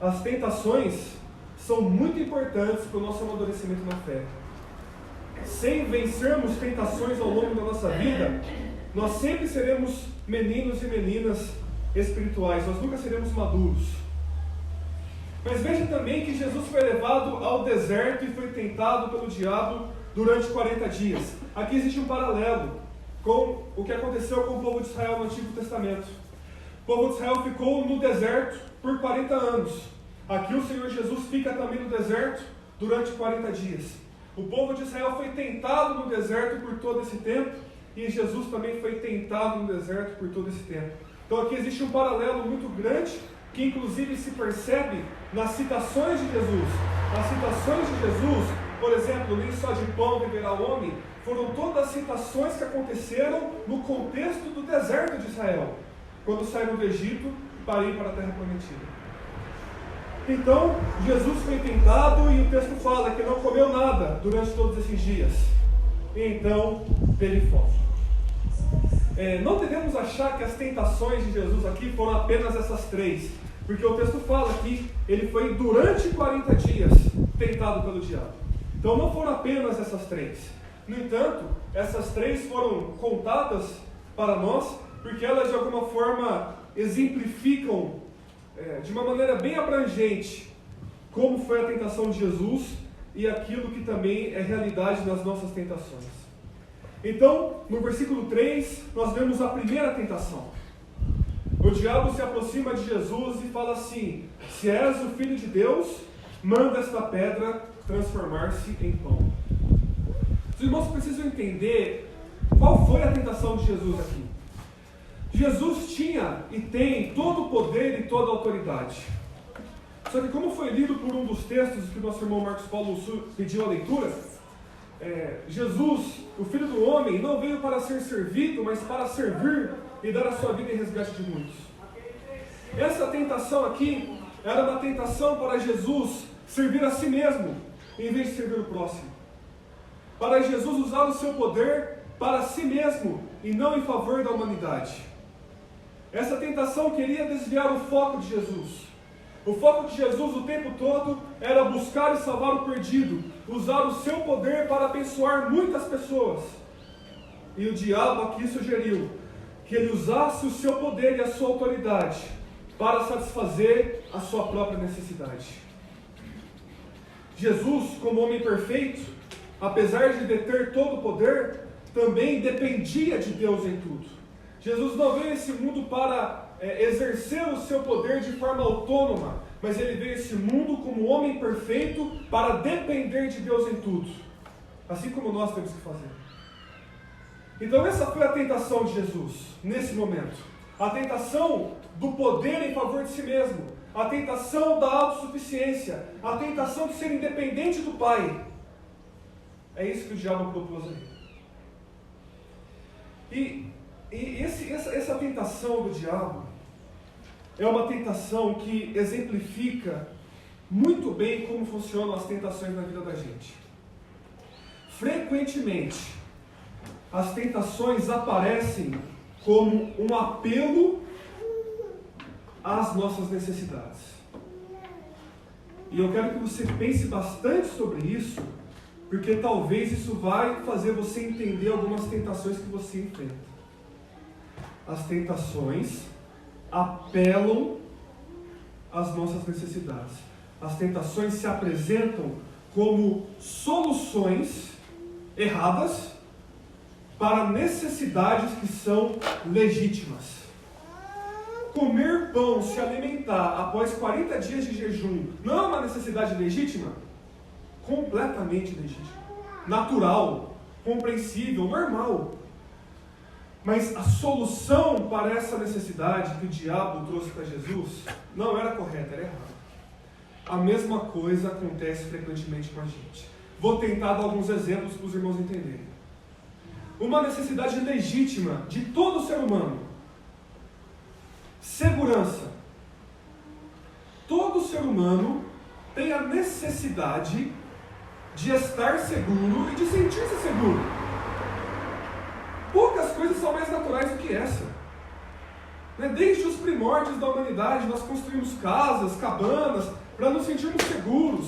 As tentações são muito importantes para o nosso amadurecimento na fé. Sem vencermos tentações ao longo da nossa vida, nós sempre seremos meninos e meninas espirituais, nós nunca seremos maduros. Mas veja também que Jesus foi levado ao deserto e foi tentado pelo diabo durante 40 dias. Aqui existe um paralelo com o que aconteceu com o povo de Israel no Antigo Testamento. O povo de Israel ficou no deserto por 40 anos. Aqui o Senhor Jesus fica também no deserto durante 40 dias. O povo de Israel foi tentado no deserto por todo esse tempo, e Jesus também foi tentado no deserto por todo esse tempo. Então aqui existe um paralelo muito grande, que inclusive se percebe nas citações de Jesus. As citações de Jesus, por exemplo, nem só de pão viverá o homem, foram todas citações que aconteceram no contexto do deserto de Israel, quando saíram do Egito para ir para a terra prometida. Então, Jesus foi tentado e o texto fala que não comeu nada durante todos esses dias. E então, teve fome. Não devemos achar que as tentações de Jesus aqui foram apenas essas 3, porque o texto fala que ele foi durante 40 dias tentado pelo diabo. Então não foram apenas essas 3. No entanto, essas 3 foram contadas para nós, porque elas de alguma forma exemplificam de uma maneira bem abrangente como foi a tentação de Jesus e aquilo que também é realidade nas nossas tentações. Então, no versículo 3, nós vemos a primeira tentação. O diabo se aproxima de Jesus e fala assim: se és o Filho de Deus, manda esta pedra transformar-se em pão. Os irmãos precisam entender qual foi a tentação de Jesus aqui. Jesus tinha e tem todo o poder e toda a autoridade. Só que, como foi lido por um dos textos que o nosso irmão Marcos Paulo pediu a leitura, Jesus, o Filho do Homem, não veio para ser servido, mas para servir e dar a sua vida em resgate de muitos. Essa tentação aqui era uma tentação para Jesus servir a si mesmo, em vez de servir o próximo. Para Jesus usar o seu poder para si mesmo e não em favor da humanidade. Essa tentação queria desviar o foco de Jesus. O foco de Jesus o tempo todo era buscar e salvar o perdido, usar o seu poder para abençoar muitas pessoas. E o diabo aqui sugeriu que ele usasse o seu poder e a sua autoridade para satisfazer a sua própria necessidade. Jesus, como homem perfeito, apesar de deter todo o poder, também dependia de Deus em tudo. Jesus não veio a esse mundo para exercer o seu poder de forma autônoma, mas ele veio a esse mundo como homem perfeito para depender de Deus em tudo, assim como nós temos que fazer. Então essa foi a tentação de Jesus, nesse momento. A tentação do poder em favor de si mesmo, a tentação da autossuficiência, a tentação de ser independente do Pai. É isso que o diabo propôs aí. Essa tentação do diabo é uma tentação que exemplifica muito bem como funcionam as tentações na vida da gente. Frequentemente, as tentações aparecem como um apelo às nossas necessidades. E eu quero que você pense bastante sobre isso, porque talvez isso vai fazer você entender algumas tentações que você enfrenta. As tentações apelam às nossas necessidades. As tentações se apresentam como soluções erradas para necessidades que são legítimas. Comer pão, se alimentar após 40 dias de jejum, não é uma necessidade legítima? Completamente legítima, natural, compreensível, normal. Mas a solução para essa necessidade que o diabo trouxe para Jesus não era correta, era errada. A mesma coisa acontece frequentemente com a gente. Vou tentar dar alguns exemplos para os irmãos entenderem. Uma necessidade legítima de todo ser humano: segurança. Todo ser humano tem a necessidade de estar seguro e de sentir-se seguro. Poucas coisas são mais naturais do que essa. Desde os primórdios da humanidade, nós construímos casas, cabanas, para nos sentirmos seguros.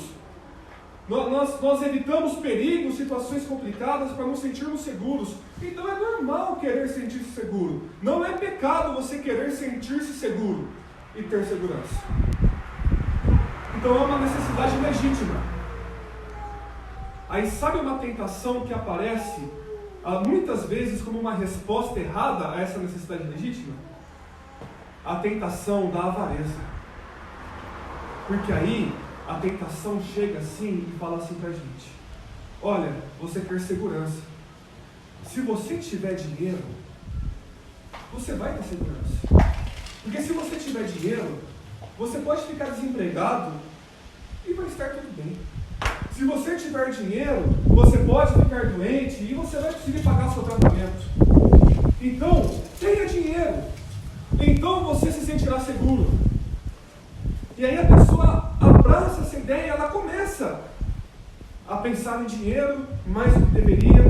Nós evitamos perigos, situações complicadas, para nos sentirmos seguros. Então é normal querer sentir-se seguro. Não é pecado você querer sentir-se seguro e ter segurança. Então é uma necessidade legítima. Aí sabe uma tentação que aparece muitas vezes como uma resposta errada a essa necessidade legítima? A tentação da avareza. Porque aí a tentação chega assim e fala assim pra gente: olha, você quer segurança. Se você tiver dinheiro, você vai ter segurança. Porque se você tiver dinheiro, você pode ficar desempregado e vai estar tudo bem. Se você tiver dinheiro, você pode ficar doente e você vai conseguir pagar seu tratamento. Então, tenha dinheiro. Então você se sentirá seguro. E aí a pessoa abraça essa ideia, ela começa a pensar em dinheiro mais do que deveria,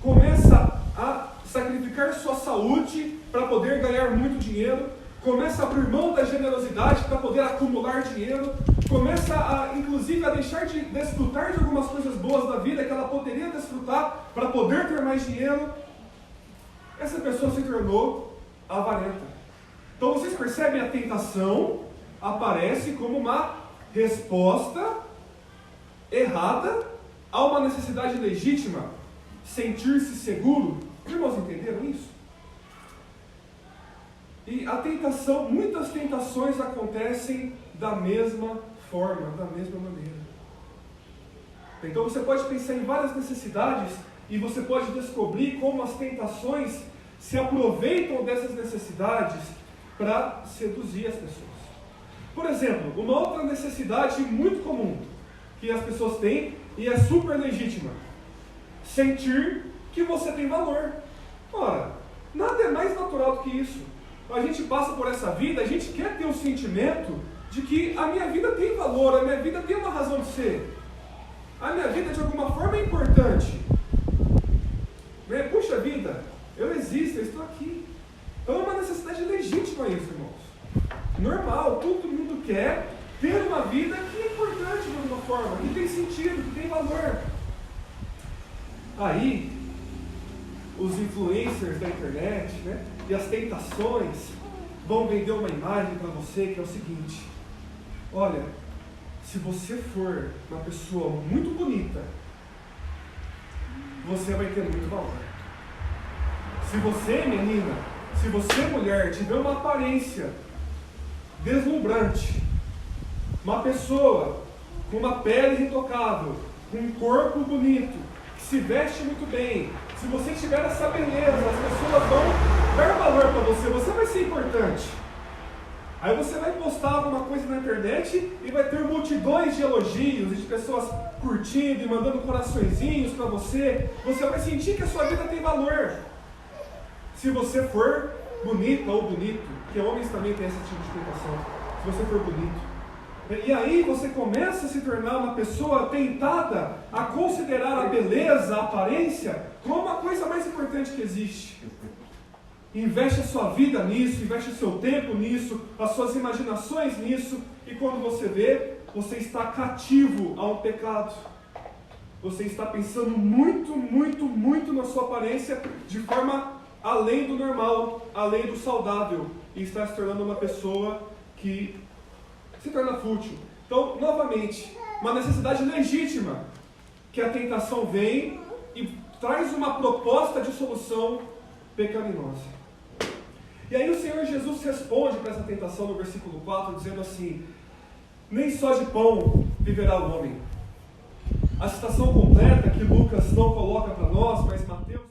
começa a sacrificar sua saúde para poder ganhar muito dinheiro, começa a abrir mão da generosidade para poder acumular dinheiro, começa a, inclusive, a deixar de desfrutar de algumas coisas boas da vida que ela poderia desfrutar para poder ter mais dinheiro. Essa pessoa se tornou avarenta. Então vocês percebem, a tentação aparece como uma resposta errada a uma necessidade legítima, sentir-se seguro. Os irmãos entenderam isso? E a tentação, muitas tentações acontecem da mesma forma, da mesma maneira. Então você pode pensar em várias necessidades e você pode descobrir como as tentações se aproveitam dessas necessidades para seduzir as pessoas. Por exemplo, uma outra necessidade muito comum que as pessoas têm e é super legítima: sentir que você tem valor. Ora, nada é mais natural do que isso. A gente passa por essa vida, a gente quer ter o sentimento de que a minha vida tem valor, a minha vida tem uma razão de ser. A minha vida de alguma forma é importante. Né? Puxa vida, eu existo, eu estou aqui. Então é uma necessidade legítima isso, irmãos. Normal, todo mundo quer ter uma vida que é importante de alguma forma, que tem sentido, que tem valor. Aí, os influencers da internet, né, e as tentações vão vender uma imagem para você que é o seguinte: olha, se você for uma pessoa muito bonita, você vai ter muito valor. Se você, menina, se você, mulher, tiver uma aparência deslumbrante, uma pessoa com uma pele retocável, com um corpo bonito, que se veste muito bem, se você tiver essa beleza, as pessoas vão dar valor para você, você vai ser importante. Aí você vai postar alguma coisa na internet e vai ter multidões de elogios, de pessoas curtindo e mandando coraçõezinhos para você. Você vai sentir que a sua vida tem valor. Se você for bonita ou bonito, porque homens também têm esse tipo de tentação, se você for bonito. E aí você começa a se tornar uma pessoa tentada a considerar a beleza, a aparência, como a coisa mais importante que existe. Investe a sua vida nisso, investe o seu tempo nisso, as suas imaginações nisso, e quando você vê, você está cativo a um pecado. Você está pensando muito, muito, muito na sua aparência, de forma além do normal, além do saudável, e está se tornando uma pessoa que se torna fútil. Então, novamente, uma necessidade legítima, que a tentação vem e traz uma proposta de solução pecaminosa. E aí o Senhor Jesus responde para essa tentação no versículo 4, dizendo assim: nem só de pão viverá o homem. A citação completa que Lucas não coloca para nós, mas Mateus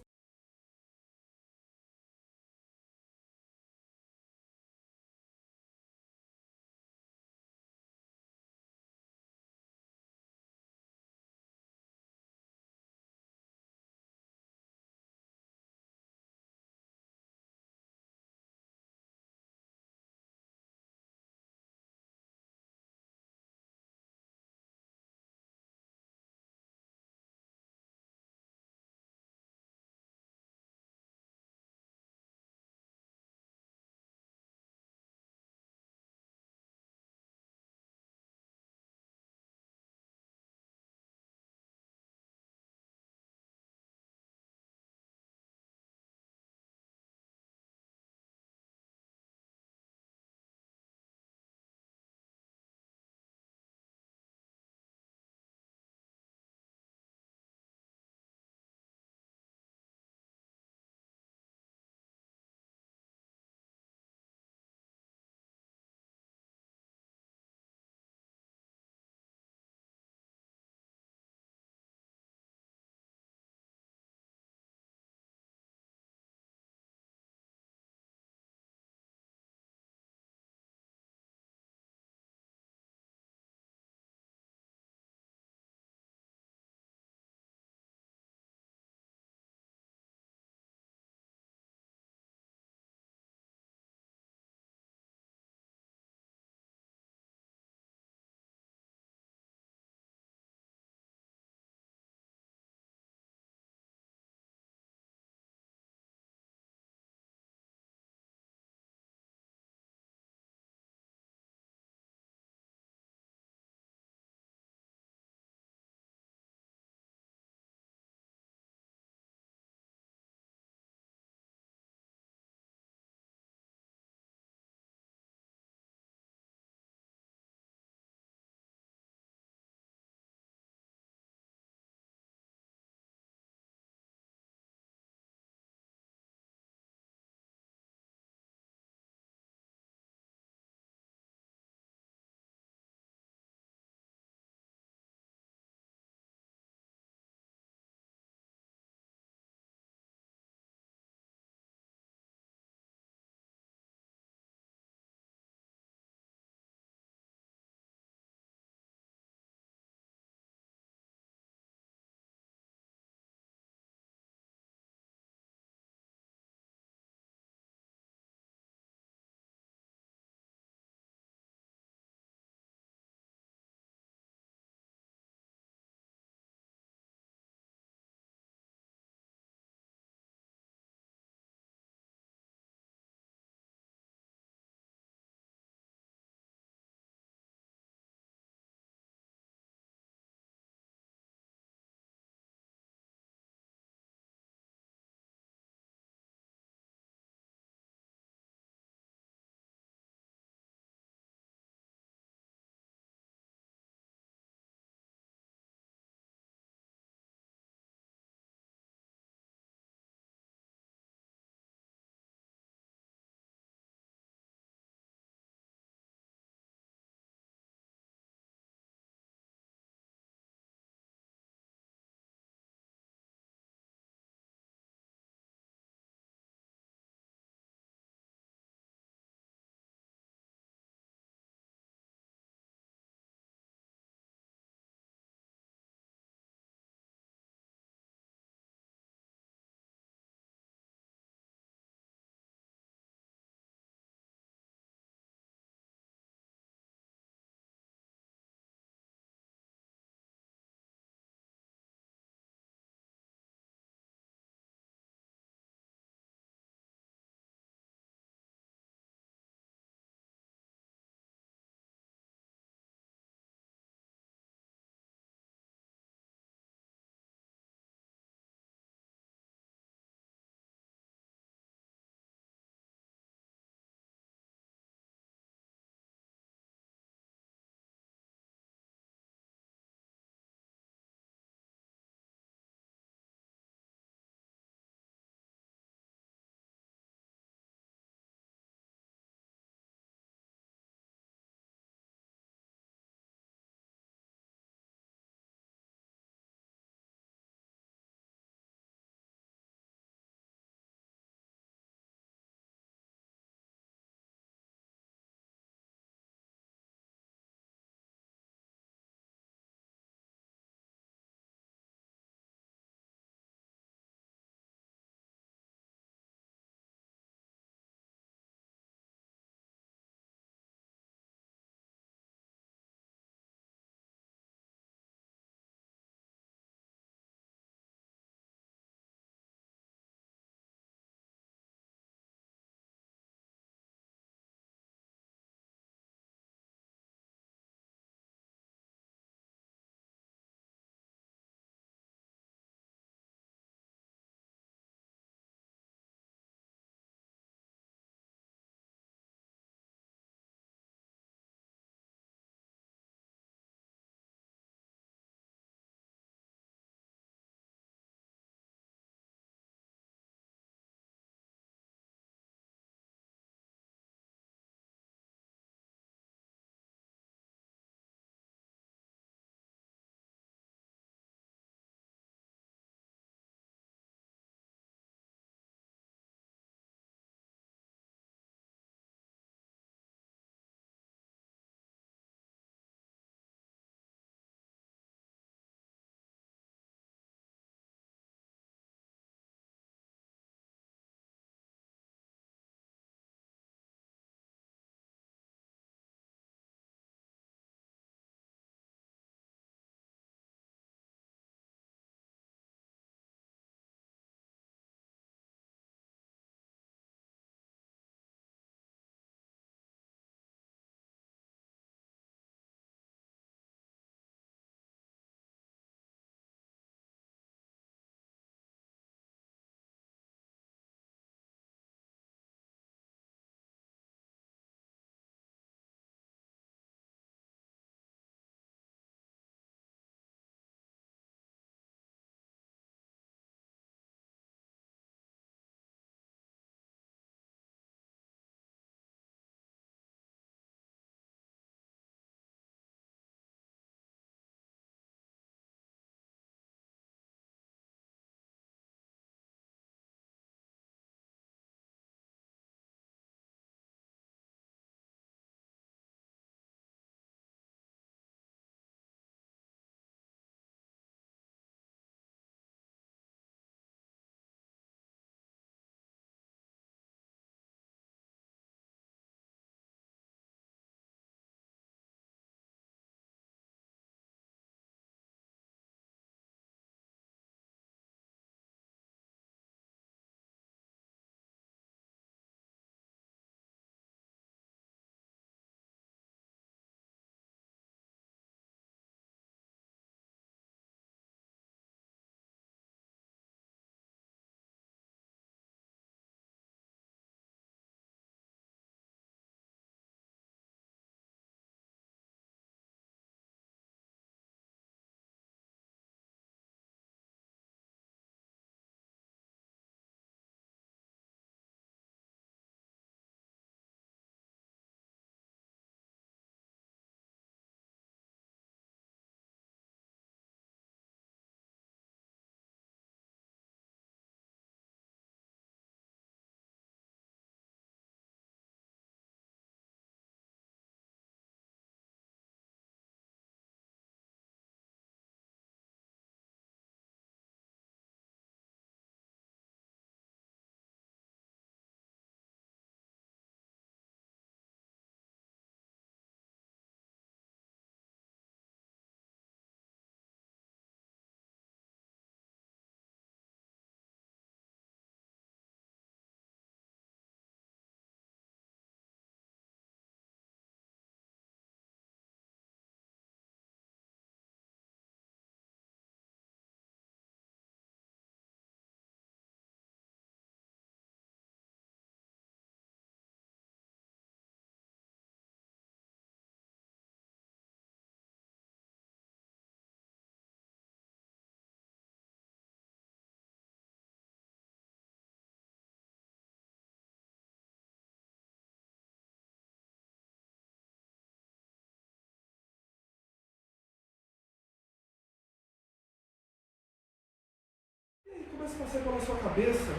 começa a passar pela sua cabeça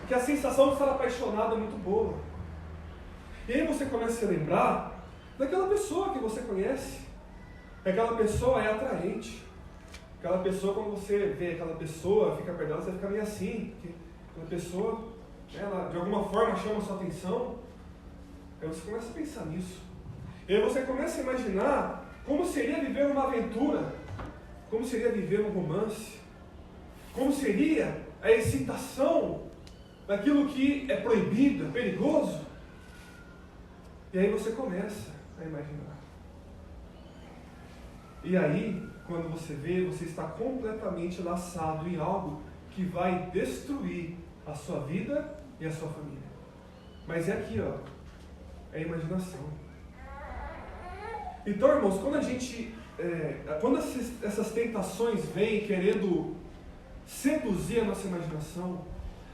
que a sensação de estar apaixonado é muito boa. E aí você começa a se lembrar daquela pessoa que você conhece. Aquela pessoa é atraente. Aquela pessoa, quando você vê aquela pessoa, fica perto dela, você fica meio assim. Porque aquela pessoa, ela de alguma forma chama a sua atenção. Aí você começa a pensar nisso. E aí você começa a imaginar como seria viver uma aventura, como seria viver um romance, como seria a excitação daquilo que é proibido, é perigoso. E aí você começa a imaginar. E aí, quando você vê, você está completamente laçado em algo que vai destruir a sua vida e a sua família. Mas é aqui, ó, é a imaginação. Então, irmãos, quando essas tentações vêm querendo seduzir a nossa imaginação,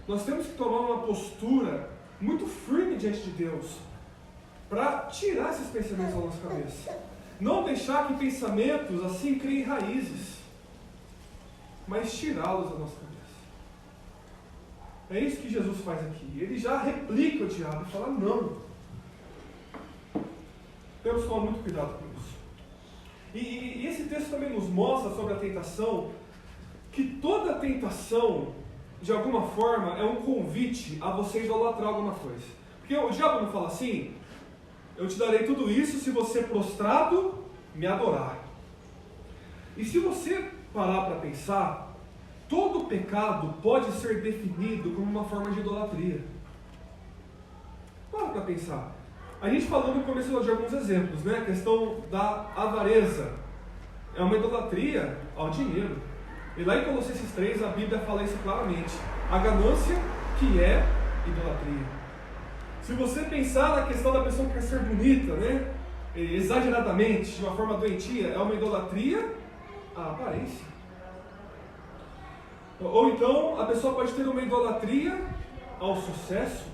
nós temos que tomar uma postura muito firme diante de Deus para tirar esses pensamentos da nossa cabeça. Não deixar que pensamentos assim criem raízes, mas tirá-los da nossa cabeça. É isso que Jesus faz aqui. Ele já replica o diabo e fala, não. Temos que tomar muito cuidado com isso. E esse texto também nos mostra sobre a tentação, que toda tentação, de alguma forma, é um convite a você idolatrar alguma coisa. Porque o diabo não fala assim, eu te darei tudo isso se você prostrado me adorar. E se você parar para pensar, todo pecado pode ser definido como uma forma de idolatria. Para pensar. A gente falou no começo de alguns exemplos, né? A questão da avareza. É uma idolatria ao dinheiro. E lá em Colossenses 3 a Bíblia fala isso claramente. A ganância que é idolatria. Se você pensar na questão da pessoa que quer ser bonita, né? Exageradamente, de uma forma doentia, é uma idolatria à aparência. Ou então a pessoa pode ter uma idolatria ao sucesso,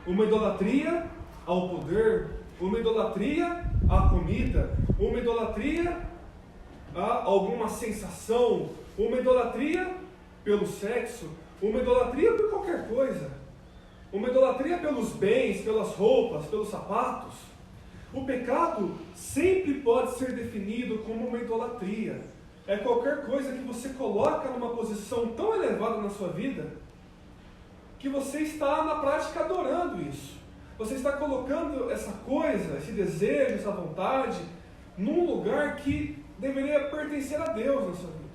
uma idolatria ao poder, uma idolatria à comida, uma idolatria a alguma sensação, uma idolatria pelo sexo, uma idolatria por qualquer coisa, uma idolatria pelos bens, pelas roupas, pelos sapatos. O pecado sempre pode ser definido como uma idolatria. É qualquer coisa que você coloca numa posição tão elevada na sua vida que você está na prática adorando isso. Você está colocando essa coisa, esse desejo, essa vontade, num lugar que deveria pertencer a Deus na sua vida.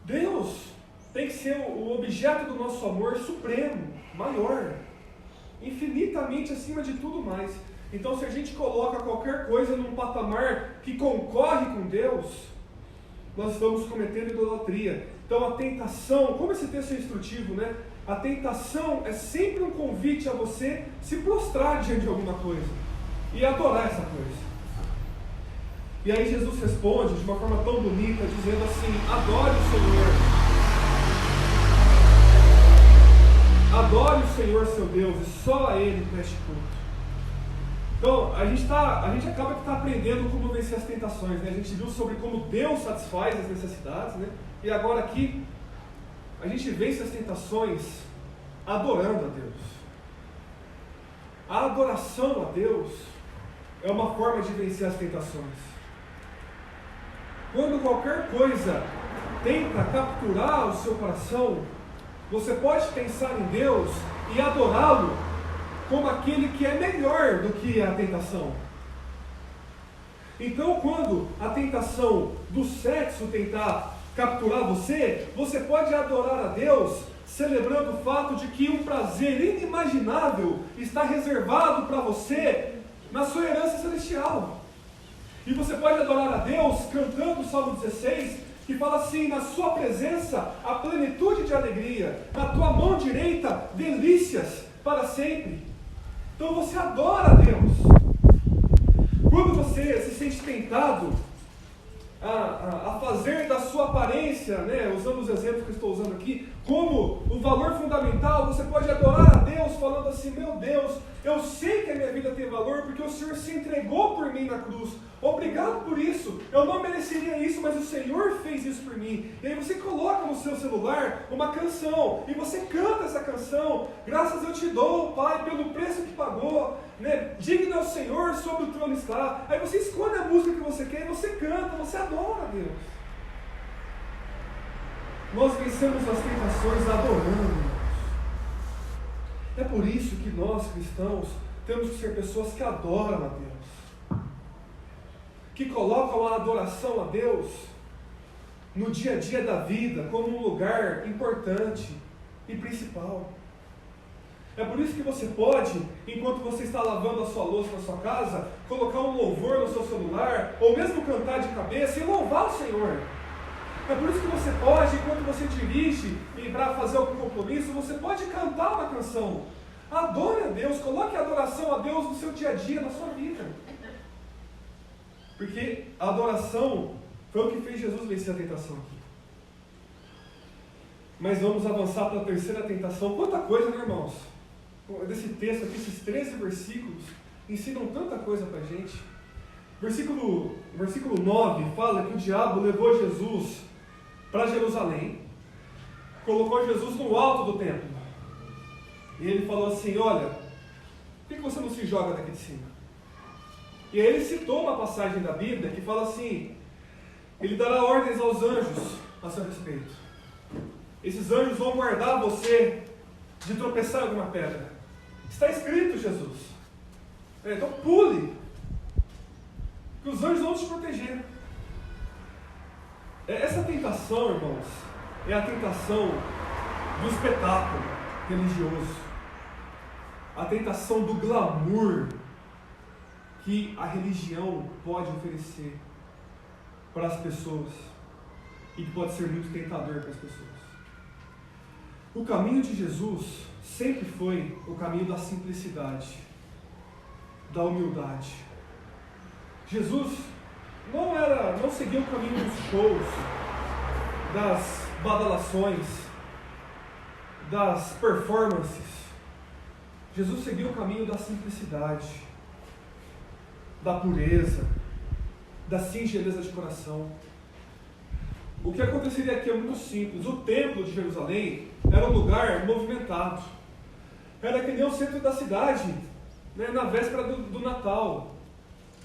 Deus tem que ser o objeto do nosso amor supremo, maior, infinitamente acima de tudo mais. Então, se a gente coloca qualquer coisa num patamar que concorre com Deus, nós estamos cometendo idolatria. Então, a tentação, como esse texto é instrutivo, né? A tentação é sempre um convite a você se prostrar diante de alguma coisa e adorar essa coisa. E aí Jesus responde de uma forma tão bonita, dizendo assim: adore o Senhor. Adore o Senhor seu Deus e só a Ele preste culto. Então, a gente acaba que está aprendendo como vencer as tentações, né? A gente viu sobre como Deus satisfaz as necessidades, né? E agora aqui, a gente vence as tentações adorando a Deus. A adoração a Deus é uma forma de vencer as tentações. Quando qualquer coisa tenta capturar o seu coração, você pode pensar em Deus e adorá-lo como aquele que é melhor do que a tentação. Então, quando a tentação do sexo tentar capturar você, você pode adorar a Deus, celebrando o fato de que um prazer inimaginável está reservado para você na sua herança celestial. E você pode adorar a Deus cantando o Salmo 16, que fala assim: na sua presença a plenitude de alegria, na tua mão direita delícias para sempre. Então você adora a Deus. Quando você se sente tentado a a fazer da sua aparência, né, usando os exemplos que eu estou usando aqui, como o valor fundamental. Você pode adorar a Deus falando assim: meu Deus, eu sei que a minha vida tem valor porque o Senhor se entregou por mim na cruz. Obrigado por isso. Eu não mereceria isso, mas o Senhor fez isso por mim. E aí você coloca no seu celular uma canção e você canta essa canção: graças eu te dou, Pai, pelo preço que pagou, né? Digno é o Senhor, sobre o trono está. Aí você escolhe a música que você quer e você canta, você adora a Deus. Nós vencemos as tentações adorando. É por isso que nós, cristãos, temos que ser pessoas que adoram a Deus, que colocam a adoração a Deus no dia a dia da vida como um lugar importante e principal. É por isso que você pode, enquanto você está lavando a sua louça na sua casa, colocar um louvor no seu celular, ou mesmo cantar de cabeça e louvar o Senhor. É por isso que você pode, enquanto você dirige e para fazer algum compromisso, você pode cantar uma canção. Adore a Deus, coloque a adoração a Deus no seu dia a dia, na sua vida. Porque a adoração foi o que fez Jesus vencer a tentação aqui. Mas vamos avançar para a terceira tentação. Quanta coisa, né, irmãos? Desse texto aqui, esses 13 versículos ensinam tanta coisa para a gente. Versículo 9 fala que o diabo levou Jesus para Jerusalém, colocou Jesus no alto do templo, e ele falou assim: olha, por que você não se joga daqui de cima? E aí ele citou uma passagem da Bíblia que fala assim: ele dará ordens aos anjos a seu respeito. Esses anjos vão guardar você de tropeçar em alguma pedra. Está escrito, Jesus. Então pule, que os anjos vão te proteger. Essa tentação, irmãos, é a tentação do espetáculo religioso, a tentação do glamour que a religião pode oferecer para as pessoas e que pode ser muito tentador para as pessoas. O caminho de Jesus sempre foi o caminho da simplicidade, da humildade. Jesus não seguia o caminho dos shows, das badalações, das performances. Jesus seguia o caminho da simplicidade, da pureza, da singeleza de coração. O que aconteceria aqui é muito simples. O templo de Jerusalém era um lugar movimentado. Era que nem o centro da cidade, né, na véspera do Natal.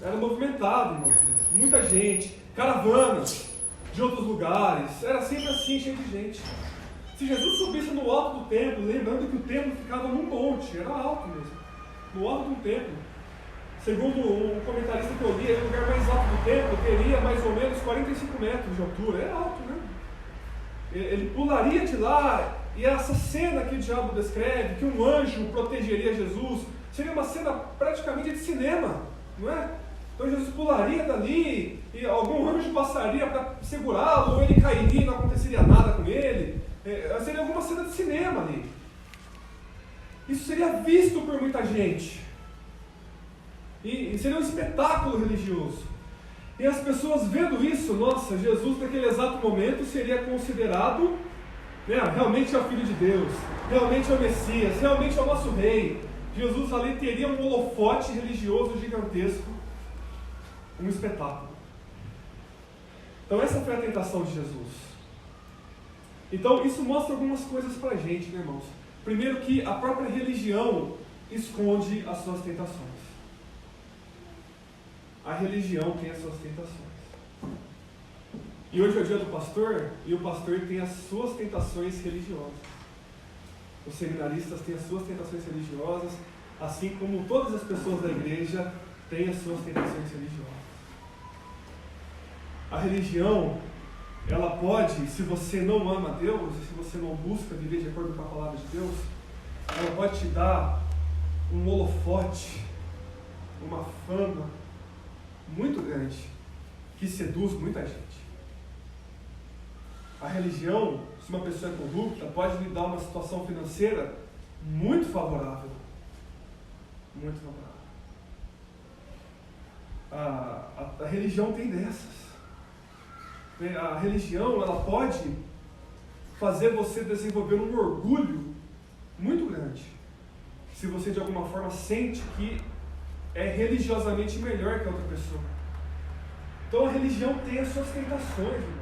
Era movimentado, irmão. Muita gente, caravanas de outros lugares. Era sempre assim, cheio de gente. Se Jesus subisse no alto do templo, lembrando que o templo ficava num monte, era alto mesmo, no alto do templo. Segundo um comentarista que eu li, o lugar mais alto do templo teria mais ou menos 45 metros de altura. É alto, né? Ele pularia de lá, e essa cena que o diabo descreve, que um anjo protegeria Jesus, seria uma cena praticamente de cinema, não é? Então Jesus pularia dali, e algum anjo passaria para segurá-lo, ou ele cairia e não aconteceria nada com ele. Seria alguma cena de cinema ali. Isso seria visto por muita gente. E seria um espetáculo religioso. E as pessoas vendo isso, nossa, Jesus naquele exato momento seria considerado, né, realmente é o Filho de Deus, realmente é o Messias, realmente é o nosso Rei. Jesus ali teria um holofote religioso gigantesco, um espetáculo. Então essa foi a tentação de Jesus. Então isso mostra algumas coisas pra gente, né, irmãos? Primeiro, que a própria religião esconde as suas tentações. A religião tem as suas tentações. E hoje é o dia do pastor, e o pastor tem as suas tentações religiosas. Os seminaristas têm as suas tentações religiosas, assim como todas as pessoas da igreja têm as suas tentações religiosas. A religião, ela pode, se você não ama Deus, se você não busca viver de acordo com a palavra de Deus, ela pode te dar um holofote, uma fama muito grande, que seduz muita gente. A religião, se uma pessoa é corrupta, pode lhe dar uma situação financeira muito favorável. Muito favorável. A religião tem dessas. A religião, ela pode fazer você desenvolver um orgulho muito grande. Se você de alguma forma sente que é religiosamente melhor que a outra pessoa. Então a religião tem as suas tentações, irmão.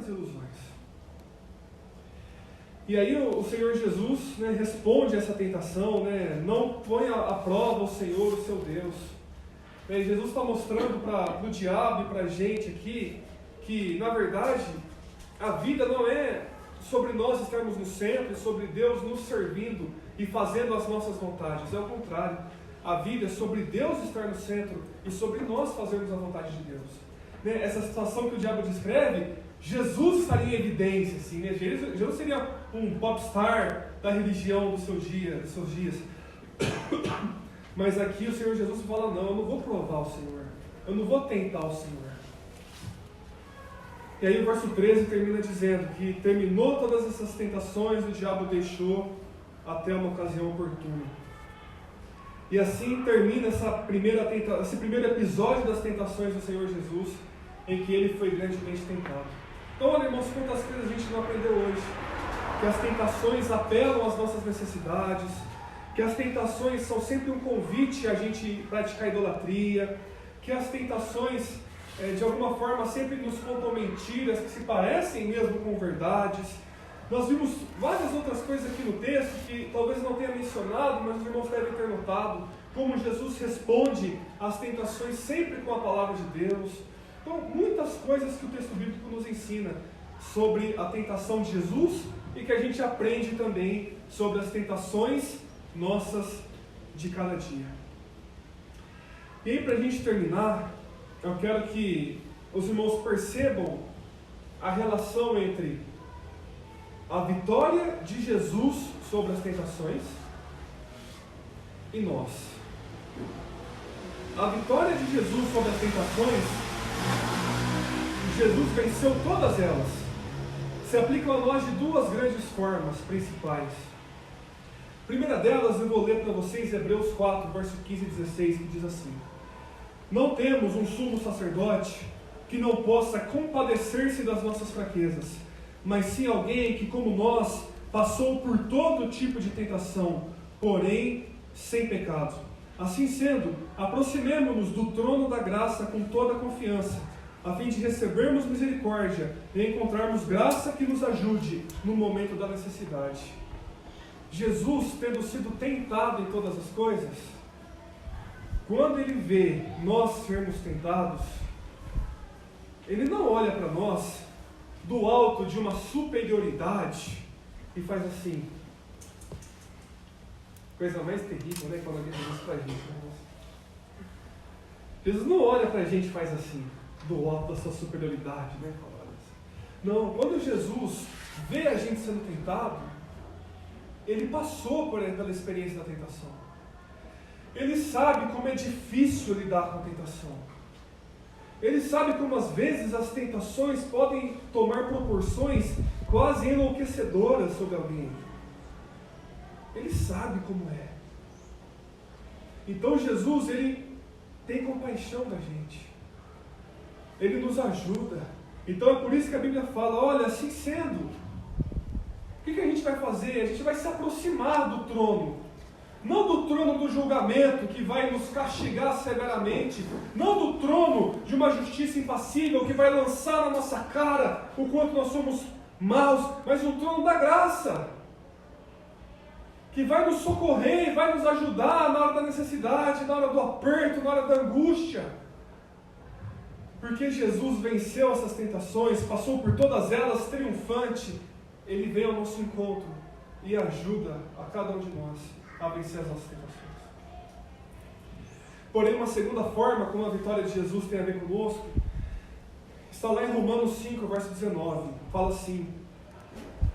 ilusões. E aí o Senhor Jesus, né, responde a essa tentação, né, não ponha à prova o Senhor, o seu Deus. Jesus está mostrando para o diabo e para a gente aqui que, na verdade, a vida não é sobre nós estarmos no centro, é sobre Deus nos servindo e fazendo as nossas vontades. É o contrário. A vida é sobre Deus estar no centro e sobre nós fazermos a vontade de Deus. Essa situação que o diabo descreve, Jesus estaria em evidência. Assim, né? Jesus seria um popstar da religião dos seus dias. Mas aqui o Senhor Jesus fala, não, eu não vou provar o Senhor. Eu não vou tentar o Senhor. E aí o verso 13 termina dizendo que terminou todas essas tentações, o diabo deixou até uma ocasião oportuna. E assim termina esse primeiro episódio das tentações do Senhor Jesus, em que ele foi grandemente tentado. Então, olha, irmãos, quantas coisas a gente não aprendeu hoje. Que as tentações apelam às nossas necessidades, que as tentações são sempre um convite a gente praticar idolatria, que as tentações, de alguma forma, sempre nos contam mentiras que se parecem mesmo com verdades. Nós vimos várias outras coisas aqui no texto que talvez não tenha mencionado, mas os irmãos devem ter notado, como Jesus responde às tentações sempre com a palavra de Deus. Então, muitas coisas que o texto bíblico nos ensina sobre a tentação de Jesus e que a gente aprende também sobre as tentações nossas de cada dia. E aí, para a gente terminar, eu quero que os irmãos percebam a relação entre a vitória de Jesus sobre as tentações e nós. A vitória de Jesus sobre as tentações, Jesus venceu todas elas, se aplicam a nós de duas grandes formas principais. A primeira delas, eu vou ler para vocês Hebreus 4, verso 15 e 16, que diz assim: não temos um sumo sacerdote que não possa compadecer-se das nossas fraquezas, mas sim alguém que, como nós, passou por todo tipo de tentação, porém sem pecado. Assim sendo, aproximemo-nos do trono da graça com toda a confiança, a fim de recebermos misericórdia e encontrarmos graça que nos ajude no momento da necessidade. Jesus, tendo sido tentado em todas as coisas, quando ele vê nós sermos tentados, ele não olha para nós do alto de uma superioridade e faz assim. Coisa mais terrível, né? Quando alguém diz isso pra gente. Né? Jesus não olha pra gente e faz assim, do alto da sua superioridade, né? Não, quando Jesus vê a gente sendo tentado, ele passou pela experiência da tentação. Ele sabe como é difícil lidar com a tentação. Ele sabe como às vezes as tentações podem tomar proporções quase enlouquecedoras sobre alguém. Ele sabe como é. Então Jesus, ele tem compaixão da gente. Ele nos ajuda. Então é por isso que a Bíblia fala, olha, assim sendo, o que a gente vai fazer? A gente vai se aproximar do trono. Não do trono do julgamento que vai nos castigar severamente, não do trono de uma justiça impassível que vai lançar na nossa cara o quanto nós somos maus, mas o trono da graça, que vai nos socorrer e vai nos ajudar na hora da necessidade, na hora do aperto, na hora da angústia. Porque Jesus venceu essas tentações, passou por todas elas triunfante, ele vem ao nosso encontro e ajuda a cada um de nós a vencer as nossas tentações. Porém, uma segunda forma como a vitória de Jesus tem a ver conosco, está lá em Romanos 5, verso 19, fala assim: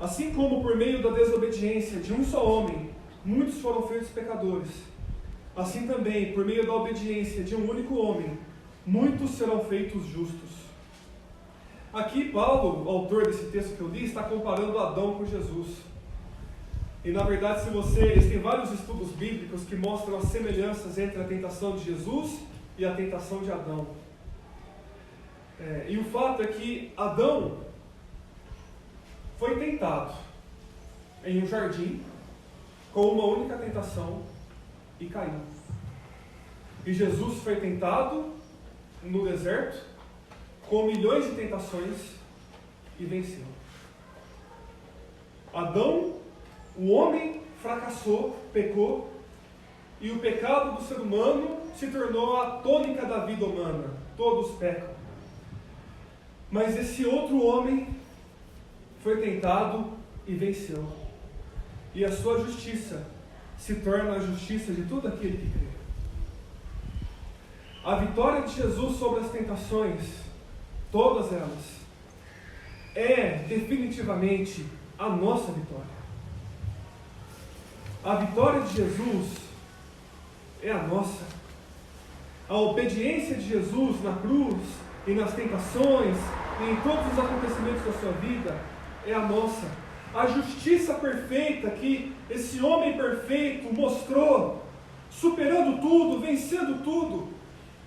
assim como por meio da desobediência de um só homem, muitos foram feitos pecadores, assim também, por meio da obediência de um único homem, muitos serão feitos justos. Aqui Paulo, o autor desse texto que eu li, está comparando Adão com Jesus. E na verdade, existem vários estudos bíblicos que mostram as semelhanças entre a tentação de Jesus e a tentação de Adão. E o fato é que Adão foi tentado em um jardim com uma única tentação e caiu. E Jesus foi tentado no deserto com milhões de tentações e venceu. Adão, o homem, fracassou, pecou, e o pecado do ser humano se tornou a tônica da vida humana. Todos pecam. Mas esse outro homem foi tentado e venceu. E a sua justiça se torna a justiça de todo aquele que crê. A vitória de Jesus sobre as tentações, todas elas, é definitivamente a nossa vitória. A vitória de Jesus é a nossa. A obediência de Jesus na cruz e nas tentações e em todos os acontecimentos da sua vida é a nossa. A justiça perfeita que esse homem perfeito mostrou, superando tudo, vencendo tudo,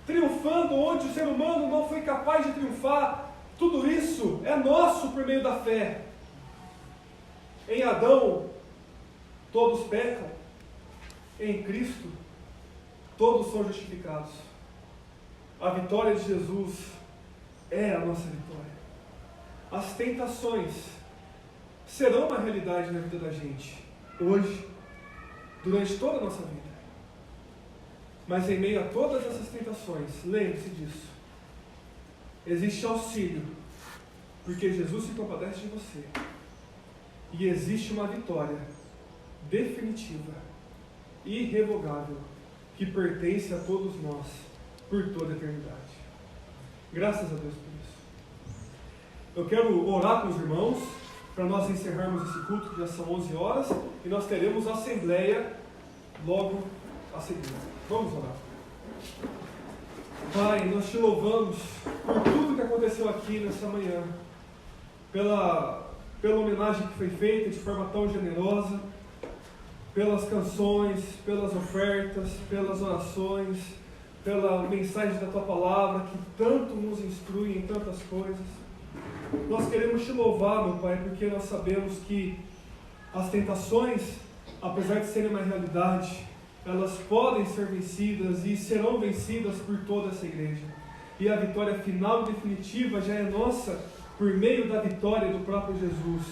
triunfando onde o ser humano não foi capaz de triunfar, tudo isso é nosso por meio da fé. Em Adão, todos pecam. Em Cristo, todos são justificados. A vitória de Jesus é a nossa vitória. As tentações serão uma realidade na vida da gente, hoje, durante toda a nossa vida. Mas em meio a todas essas tentações, lembre-se disso. Existe auxílio, porque Jesus se compadece de você. E existe uma vitória definitiva, irrevogável, que pertence a todos nós, por toda a eternidade. Graças a Deus por isso. Eu quero orar com os irmãos, para nós encerrarmos esse culto, que já são 11 horas, e nós teremos a assembleia logo a seguir. Vamos orar. Pai, nós te louvamos por tudo que aconteceu aqui nessa manhã, pela homenagem que foi feita de forma tão generosa, pelas canções, pelas ofertas, pelas orações, pela mensagem da Tua Palavra, que tanto nos instrui em tantas coisas. Nós queremos te louvar, meu Pai, porque nós sabemos que as tentações, apesar de serem uma realidade, elas podem ser vencidas e serão vencidas por toda essa igreja. E a vitória final e definitiva já é nossa por meio da vitória do próprio Jesus,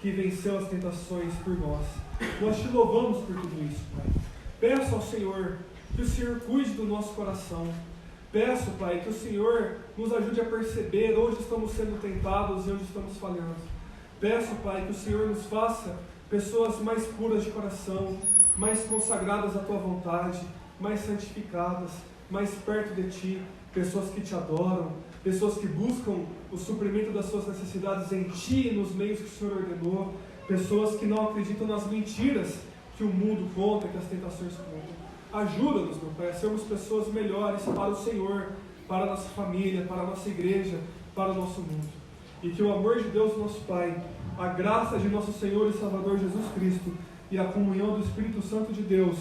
que venceu as tentações por nós. Nós te louvamos por tudo isso, Pai. Peço ao Senhor que o Senhor cuide do nosso coração. Peço, Pai, que o Senhor nos ajude a perceber onde estamos sendo tentados e onde estamos falhando. Peço, Pai, que o Senhor nos faça pessoas mais puras de coração, mais consagradas à Tua vontade, mais santificadas, mais perto de Ti, pessoas que Te adoram, pessoas que buscam o suprimento das suas necessidades em Ti e nos meios que o Senhor ordenou, pessoas que não acreditam nas mentiras que o mundo conta, que as tentações contam. Ajuda-nos, meu Pai, a sermos pessoas melhores para o Senhor, para a nossa família, para a nossa igreja, para o nosso mundo. E que o amor de Deus, nosso Pai, a graça de nosso Senhor e Salvador Jesus Cristo e a comunhão do Espírito Santo de Deus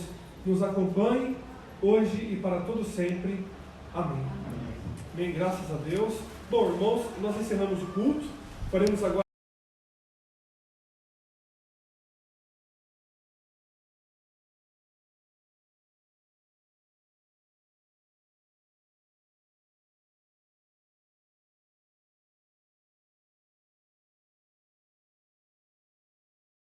nos acompanhe hoje e para todo sempre. Amém. Bem, graças a Deus. Bom, irmãos, nós encerramos o culto. Faremos agora